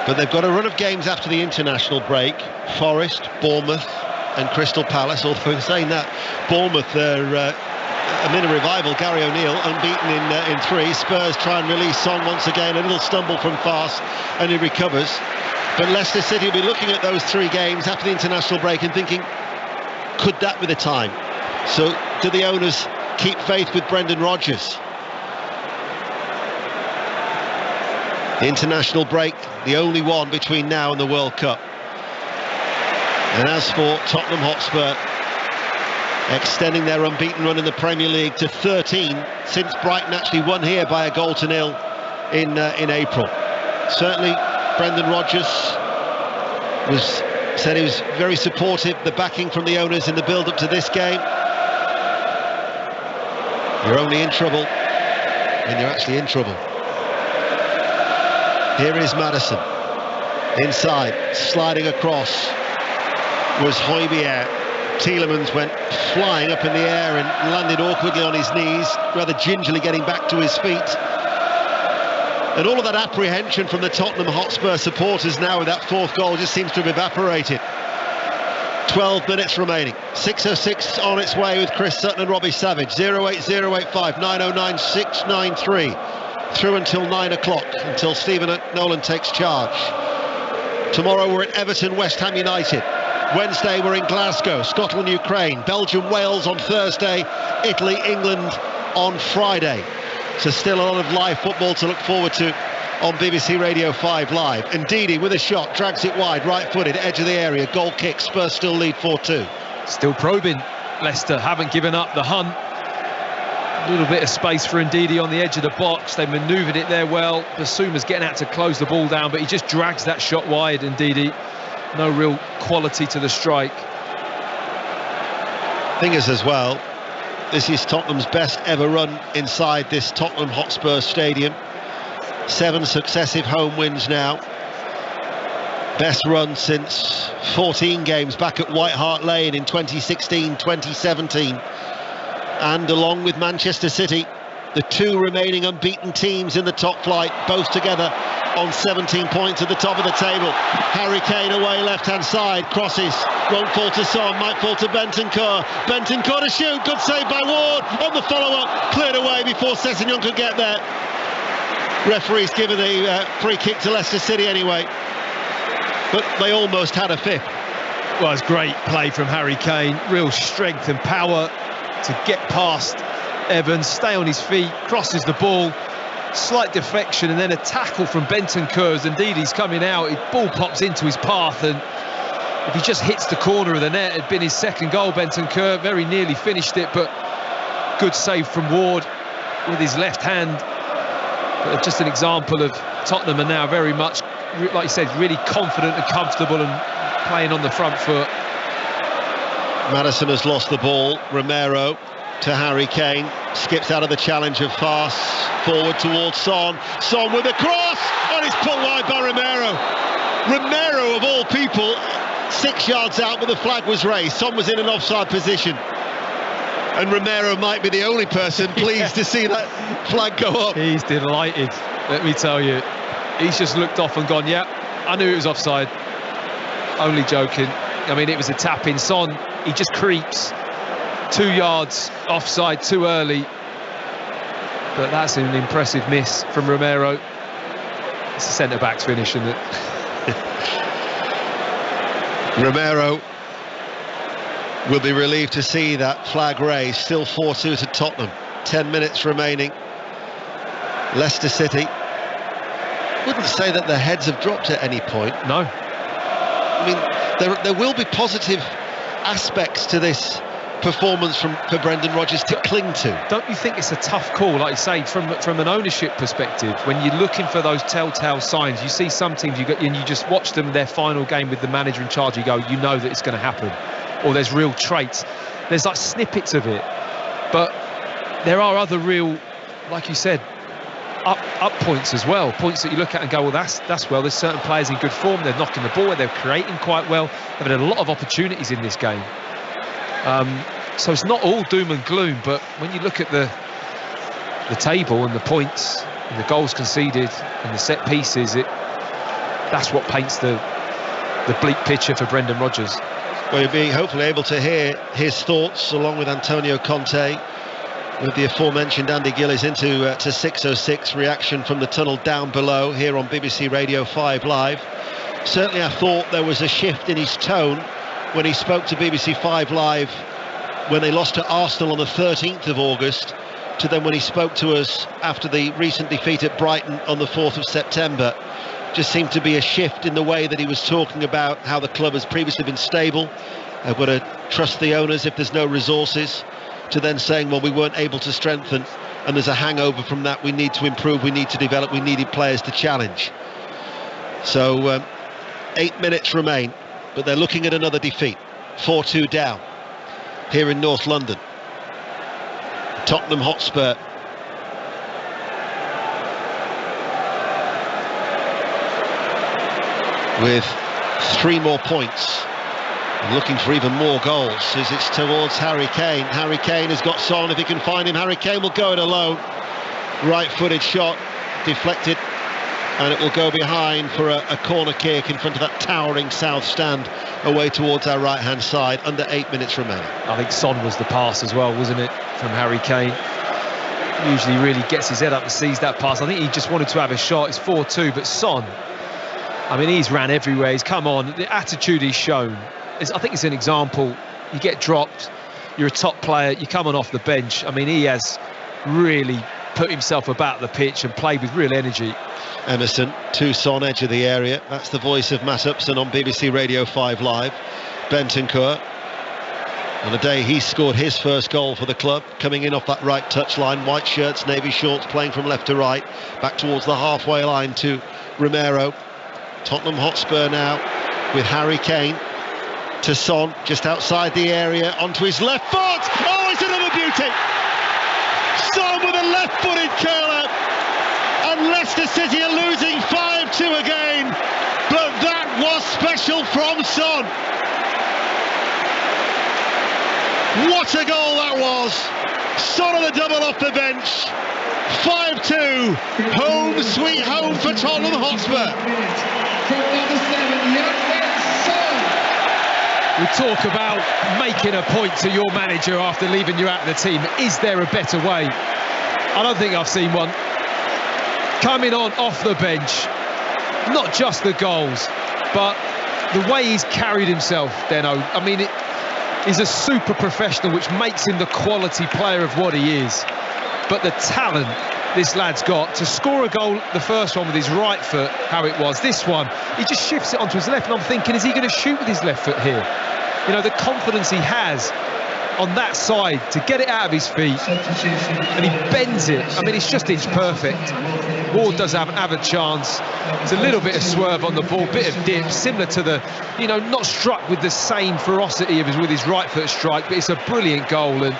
But they've got a run of games after the international break. Forest, Bournemouth and Crystal Palace. Although saying that, Bournemouth, they're amid a revival. Gary O'Neill unbeaten in 3. Spurs try and release Son once again. A little stumble from Fars, and he recovers. But Leicester City will be looking at those 3 games after the international break and thinking, could that be the time? So do the owners keep faith with Brendan Rodgers? The international break, the only one between now and the World Cup. And as for Tottenham Hotspur, extending their unbeaten run in the Premier League to 13 since Brighton actually won here by 1-0 in April. Certainly Brendan Rodgers said he was very supportive, the backing from the owners in the build-up to this game. You're only in trouble when you're actually in trouble. Here is Maddison. Inside, sliding across was Hotspur. Tielemans went flying up in the air and landed awkwardly on his knees, rather gingerly getting back to his feet. And all of that apprehension from the Tottenham Hotspur supporters now with that fourth goal just seems to have evaporated. 12 minutes remaining. 6:06 on its way with Chris Sutton and Robbie Savage. 08085 909 693. Through until 9 o'clock, until Stephen Nolan takes charge. Tomorrow we're at Everton, West Ham United. Wednesday we're in Glasgow, Scotland, Ukraine. Belgium, Wales on Thursday. Italy, England on Friday. So still a lot of live football to look forward to on BBC Radio 5 Live. And Ndidi with a shot, drags it wide, right-footed, edge of the area, goal kick. Spurs still lead 4-2. Still probing. Leicester haven't given up the hunt. A little bit of space for Ndidi on the edge of the box. They manoeuvred it there well. Basuma's getting out to close the ball down, but he just drags that shot wide, Ndidi. No real quality to the strike. Thing is as well, this is Tottenham's best ever run inside this Tottenham Hotspur Stadium. 7 successive home wins now. Best run since 14 games back at White Hart Lane in 2016-2017. And along with Manchester City, the 2 remaining unbeaten teams in the top flight, both together on 17 points at the top of the table. Harry Kane away left-hand side, crosses, won't fall to Son, might fall to Bentancur. Bentancur to shoot, good save by Ward, on the follow-up, cleared away before Sessegnon could get there. Referee's given the free kick to Leicester City anyway, but they almost had a fifth. Well, it's great play from Harry Kane, real strength and power to get past Evans, stay on his feet, crosses the ball, slight deflection, and then a tackle from Bentancur. Indeed, he's coming out, his ball pops into his path, and if he just hits the corner of the net, it'd been his second goal. Bentancur very nearly finished it, but good save from Ward with his left hand. But just an example of Tottenham are now very much, like you said, really confident and comfortable and playing on the front foot. Maddison has lost the ball. Romero to Harry Kane, skips out of the challenge of Fast, forward towards Son. Son with a cross, and it's put wide by Romero. Romero, of all people, 6 yards out, but the flag was raised. Son was in an offside position, and Romero might be the only person pleased to see that flag go up. He's delighted, let me tell you. He's just looked off and gone, yeah, I knew it was offside. Only joking. I mean, it was a tap in. Son, he just creeps 2 yards offside too early, but that's an impressive miss from Romero. It's a centre-back's finish, isn't it? Romero will be relieved to see that flag raised. Still 4-2 to Tottenham. 10 minutes remaining. Leicester City, wouldn't say that their heads have dropped at any point. No. I mean, there will be positive aspects to this performance for Brendan Rodgers to cling to. Don't you think it's a tough call, like you say, from an ownership perspective, when you're looking for those telltale signs? You see some teams, and you just watch them, their final game with the manager in charge, you go, you know that it's going to happen, or there's real traits, there's like snippets of it, but there are other real, like you said, up points as well, points that you look at and go, well, that's well, there's certain players in good form, they're knocking the ball, they're creating quite well, they've had a lot of opportunities in this game. So it's not all doom and gloom, but when you look at the table and the points and the goals conceded and the set pieces, that's what paints the bleak picture for Brendan Rodgers. Well, you'll be hopefully able to hear his thoughts along with Antonio Conte, with the aforementioned Andy Gillies into to 6:06 reaction from the tunnel down below here on BBC Radio 5 Live. Certainly I thought there was a shift in his tone when he spoke to BBC 5 Live when they lost to Arsenal on the 13th of August, to then when he spoke to us after the recent defeat at Brighton on the 4th of September. just seemed to be a shift in the way that he was talking about how the club has previously been stable. They've got to trust the owners if there's no resources, to then saying, well, we weren't able to strengthen and there's a hangover from that. We need to improve, we need to develop, we needed players to challenge. So 8 minutes remain, but they're looking at another defeat. 4-2 down here in North London. Tottenham Hotspur with 3 more points and looking for even more goals as it's towards Harry Kane. Harry Kane has got Son. If he can find him, Harry Kane will go it alone. Right-footed shot, deflected, and it will go behind for a corner kick in front of that towering south stand away towards our right-hand side. Under 8 minutes remaining. I think Son was the pass as well, wasn't it, from Harry Kane? Usually really gets his head up and sees that pass. I think he just wanted to have a shot. It's 4-2, but Son, I mean, he's ran everywhere. He's come on. The attitude he's shown, I think it's an example. You get dropped, you're a top player, you come on off the bench. I mean, he has really put himself about the pitch and played with real energy. Emerson to Son, edge of the area. That's the voice of Matt Upson on BBC Radio 5 Live. Bentancur, on the day he scored his first goal for the club, coming in off that right touchline. White shirts, navy shorts, playing from left to right, back towards the halfway line to Romero. Tottenham Hotspur now with Harry Kane to Son, just outside the area, onto his left foot. Oh, it's another beauty! Son with a left-footed curler, and Leicester City are losing 5-2 again. But that was special from Son. What a goal that was! Son on the double off the bench. 5-2, home sweet home for Tottenham Hotspur. We talk about making a point to your manager after leaving you out of the team. Is there a better way? I don't think I've seen one. Coming on off the bench, not just the goals, but the way he's carried himself, Deno. I mean, he's a super professional, which makes him the quality player of what he is. But the talent this lad's got to score a goal, the first one with his right foot, how it was. This one, he just shifts it onto his left, and I'm thinking, is he going to shoot with his left foot here? You know, the confidence he has on that side to get it out of his feet, and he bends it. I mean, it's just inch perfect. Ward does have a chance. It's a little bit of swerve on the ball, bit of dip, similar to the, you know, not struck with the same ferocity as with his right foot strike, but it's a brilliant goal, and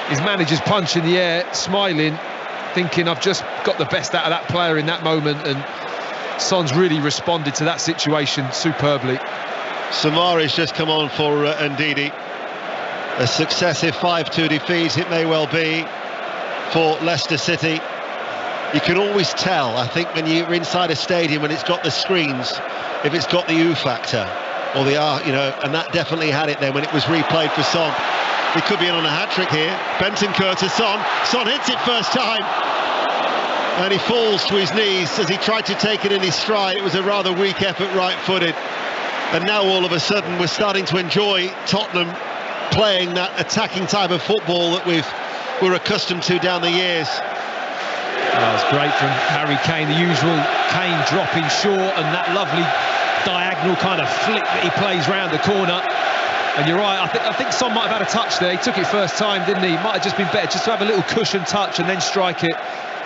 his manager's punch in the air, smiling, thinking, I've just got the best out of that player in that moment, and Son's really responded to that situation superbly. Samari's just come on for Ndidi. A successive 5-2 defeat, it may well be, for Leicester City. You can always tell, I think, when you're inside a stadium, when it's got the screens, if it's got the U factor, or the R, you know, and that definitely had it then when it was replayed for Son. He could be in on a hat-trick here. Bentancur to Son. Son hits it first time. And he falls to his knees as he tried to take it in his stride. It was a rather weak effort, right-footed. And now all of a sudden we're starting to enjoy Tottenham playing that attacking type of football that we're accustomed to down the years. That was great from Harry Kane, the usual Kane dropping short, and that lovely diagonal kind of flick that he plays round the corner. And you're right, I think Son might have had a touch there. He took it first time, didn't he? Might have just been better just to have a little cushion touch and then strike it.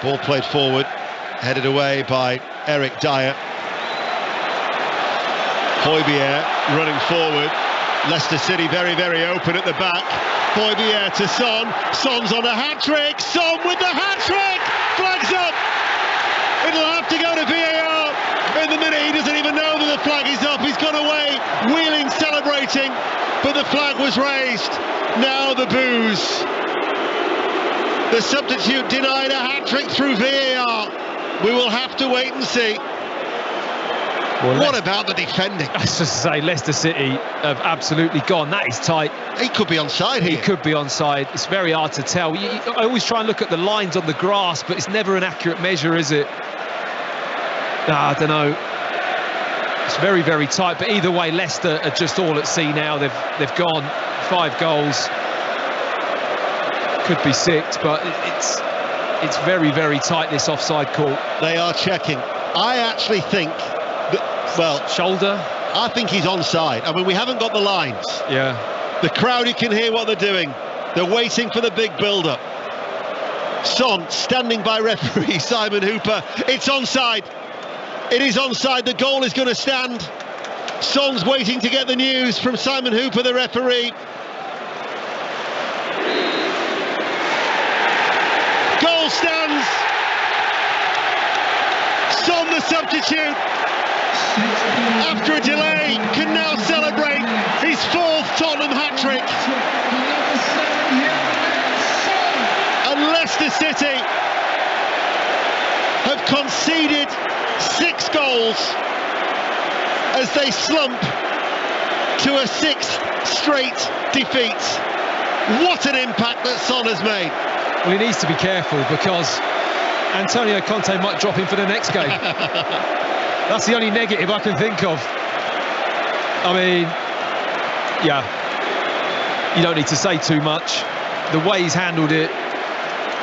Ball played forward, headed away by Eric Dier. Højbjerg running forward. Leicester City very, very open at the back. Højbjerg to Son. Son's on a hat-trick. Son with the hat-trick! Flag's up! It'll have to go to VAR. In the minute, he doesn't even know that the flag is up. He's gone away, wheeling, celebrating, but the flag was raised. Now the boos. The substitute denied a hat-trick through VAR. We will have to wait and see. Well, what about the defending? I was just to say, Leicester City have absolutely gone. That is tight. He could be onside here. He could be onside. It's very hard to tell. I always try and look at the lines on the grass, but it's never an accurate measure, is it? I don't know. It's very, very tight. But either way, Leicester are just all at sea now. They've gone 5 goals. Could be 6, but it's very, very tight, this offside call. They are checking. I actually think that, well, shoulder. I think he's onside. I mean, we haven't got the lines. Yeah. The crowd, you can hear what they're doing. They're waiting for the big build-up. Son standing by referee Simon Hooper. It's onside. It is onside. The goal is going to stand. Son's waiting to get the news from Simon Hooper, the referee. Goal stands. Son, the substitute, after a delay, can now celebrate his 4th Tottenham hat-trick. And Leicester City have conceded 6 goals as they slump to a 6th straight defeat. What an impact that Son has made. Well, he needs to be careful because Antonio Conte might drop him for the next game. That's the only negative I can think of. I mean, yeah, you don't need to say too much. The way he's handled it,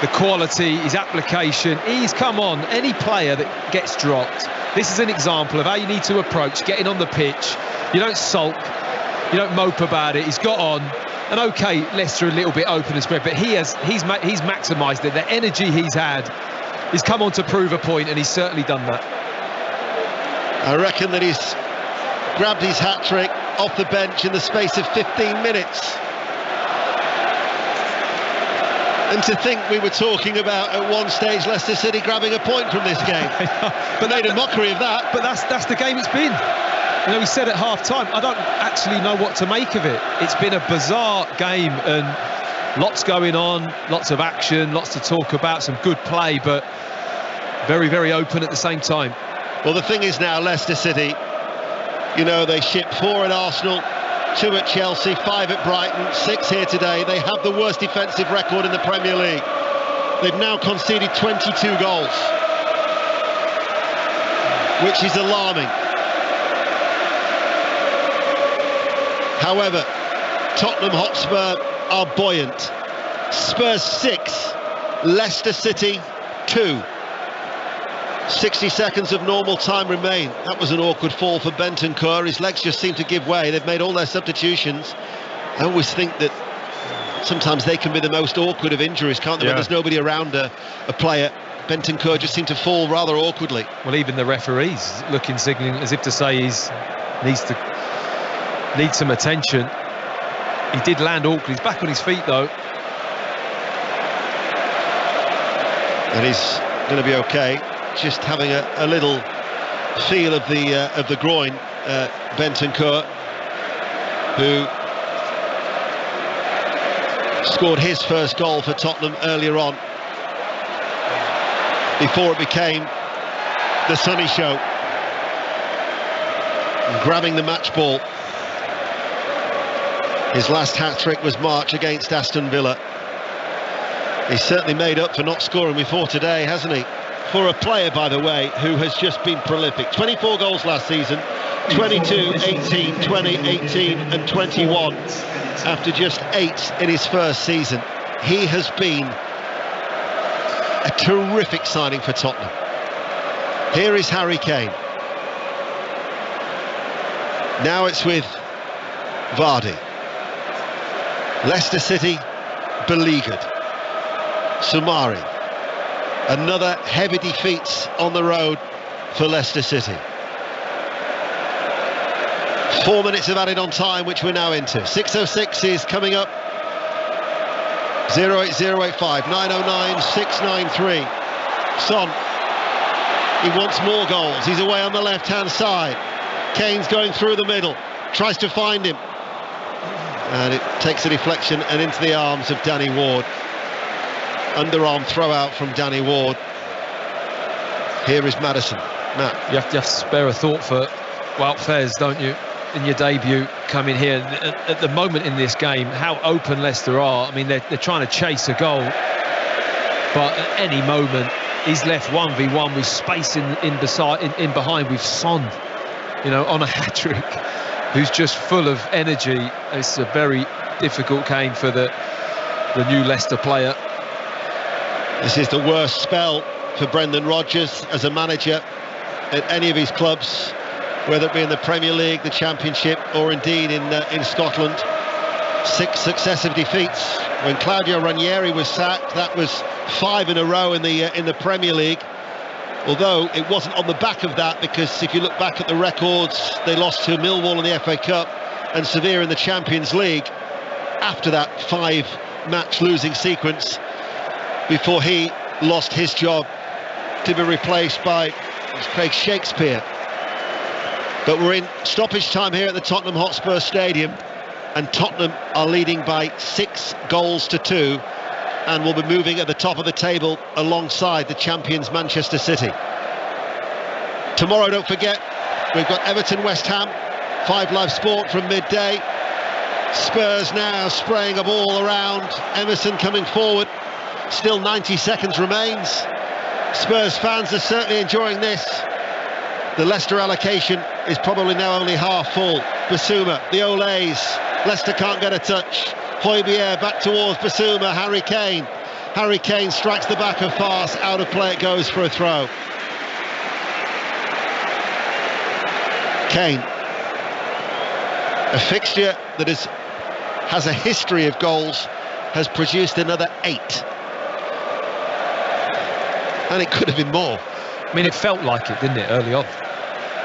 the quality, his application, he's come on. Any player that gets dropped, this is an example of how you need to approach getting on the pitch. You don't sulk, you don't mope about it. He's got on. And okay, Leicester a little bit open and spread, but he's maximised it. The energy he's had, he's come on to prove a point, and he's certainly done that. I reckon that he's grabbed his hat-trick off the bench in the space of 15 minutes. And to think we were talking about at one stage Leicester City grabbing a point from this game. But made a mockery of that. But that's the game it's been. You know, we said at half-time, I don't actually know what to make of it. It's been a bizarre game and lots going on, lots of action, lots to talk about, some good play, but very, very open at the same time. Well, the thing is now, Leicester City, you know, they shipped 4 at Arsenal, 2 at Chelsea, 5 at Brighton, 6 here today. They have the worst defensive record in the Premier League. They've now conceded 22 goals, which is alarming. However, Tottenham Hotspur are buoyant. Spurs 6, Leicester City 2. 60 seconds of normal time remain. That was an awkward fall for Bentancur. His legs just seem to give way. They've made all their substitutions. I always think that sometimes they can be the most awkward of injuries, can't they? Yeah. When there's nobody around a player. Bentancur just seemed to fall rather awkwardly. Well, even the referees looking, signalling as if to say he's needs some attention. He did land awkwardly. He's back on his feet though, and he's going to be okay. Just having a little feel of the groin. Bentancur, who scored his first goal for Tottenham earlier on, before it became the Sonny Show, grabbing the match ball. His last hat-trick was March against Aston Villa. He's certainly made up for not scoring before today, hasn't he? For a player, by the way, who has just been prolific. 24 goals last season, 22, 18, 20, 18 and 21 after just 8 in his first season. He has been a terrific signing for Tottenham. Here is Harry Kane. Now it's with Vardy. Leicester City beleaguered. Soumare. Another heavy defeat on the road for Leicester City. 4 minutes of added on time, which we're now into. 6:06 is coming up. 08085 909 693. Son, he wants more goals. He's away on the left-hand side. Kane's going through the middle, tries to find him. And it takes a deflection and into the arms of Danny Ward. Underarm throw out from Danny Ward. Here is Maddison. Matt. You have to spare a thought for Wout Faes, don't you? In your debut, coming here at the moment in this game, how open Leicester are. I mean, they're trying to chase a goal, but at any moment he's left 1v1 with space in behind with Son, you know, on a hat-trick, who's just full of energy. It's a very difficult game for the new Leicester player. This is the worst spell for Brendan Rodgers as a manager at any of his clubs, whether it be in the Premier League, the Championship, or indeed in Scotland. 6 successive defeats. When Claudio Ranieri was sacked, that was 5 in a row in the Premier League. Although it wasn't on the back of that, because if you look back at the records, they lost to Millwall in the FA Cup and Sevilla in the Champions League after that 5-match losing sequence, before he lost his job to be replaced by Craig Shakespeare. But we're in stoppage time here at the Tottenham Hotspur Stadium, and Tottenham are leading by 6-2 and will be moving at the top of the table alongside the champions Manchester City. Tomorrow, don't forget, we've got Everton West Ham, 5 Live Sport from midday. Spurs now spraying a ball around, Emerson coming forward, still 90 seconds remains. Spurs fans are certainly enjoying this. The Leicester allocation is probably now only half full. Basuma, the Olays, Leicester can't get a touch. Højbjerg back towards Basuma, Harry Kane. Harry Kane strikes the back of Fars, out of play it goes for a throw. Kane, a fixture that has a history of goals, has produced another 8. And it could have been more. I mean, it felt like it, didn't it, early on?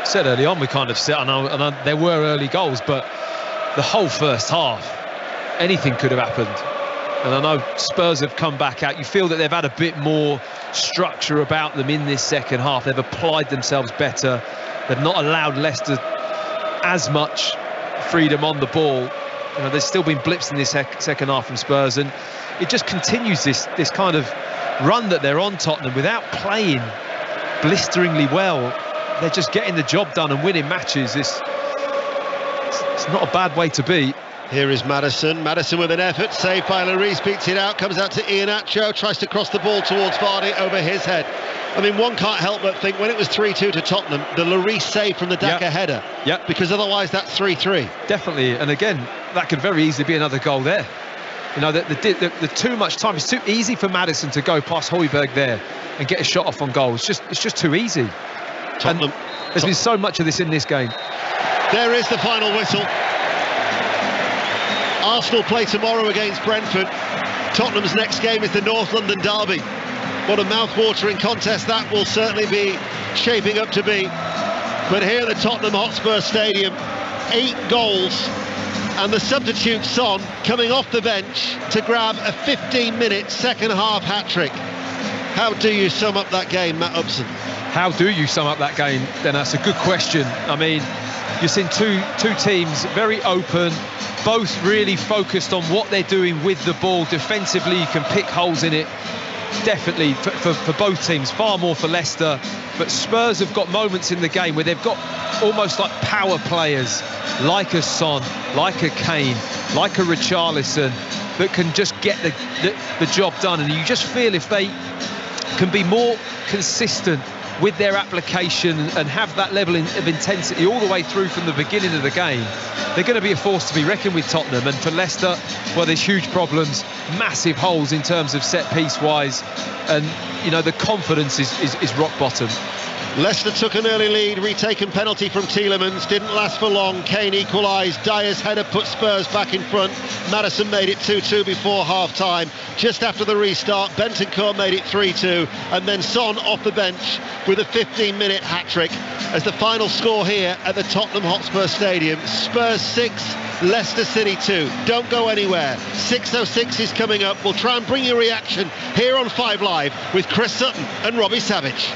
Said early on, we kind of said, I know there were early goals, but the whole first half, anything could have happened. And I know Spurs have come back out. You feel that they've had a bit more structure about them in this second half. They've applied themselves better. They've not allowed Leicester as much freedom on the ball. You know, there's still been blips in this second half from Spurs, and it just continues this kind of run that they're on, Tottenham, without playing blisteringly well. They're just getting the job done and winning matches. It's not a bad way to be. Here is Maddison. Maddison with an effort, saved by Lloris, beats it out, comes out to Iheanacho, tries to cross the ball towards Vardy, over his head. I mean, one can't help but think when it was 3-2 to Tottenham, the Lloris save from the Daka header. Yep. Because otherwise that's 3-3. Definitely, and again, that could very easily be another goal there. You know, the too much time. It's too easy for Maddison to go past Højbjerg there and get a shot off on goal. It's just too easy. Tottenham. And there's been so much of this in this game. There is the final whistle. Arsenal play tomorrow against Brentford. Tottenham's next game is the North London derby. What a mouth-watering contest that will certainly be shaping up to be. But here at the Tottenham Hotspur Stadium, 8 goals, and the substitute Son coming off the bench to grab a 15-minute second-half hat-trick. How do you sum up that game, Matt Upson? How do you sum up that game? Then that's a good question. I mean, you're seeing two teams very open, both really focused on what they're doing with the ball. Defensively, you can pick holes in it. Definitely for both teams, far more for Leicester. But Spurs have got moments in the game where they've got almost like power players, like a Son, like a Kane, like a Richarlison, that can just get the job done. And you just feel if they can be more consistent with their application and have that level of intensity all the way through from the beginning of the game, they're going to be a force to be reckoned with, Tottenham. And for Leicester, well, there's huge problems, massive holes in terms of set piece wise, and you know, the confidence is rock bottom. Leicester took an early lead, retaken penalty from Tielemans, didn't last for long. Kane equalised, Dier's header put Spurs back in front. Maddison made it 2-2 before half-time. Just after the restart, Bentancur made it 3-2, and then Son off the bench with a 15-minute hat-trick as the final score here at the Tottenham Hotspur Stadium. Spurs 6, Leicester City 2. Don't go anywhere. 6:06 is coming up. We'll try and bring you a reaction here on 5 Live with Chris Sutton and Robbie Savage.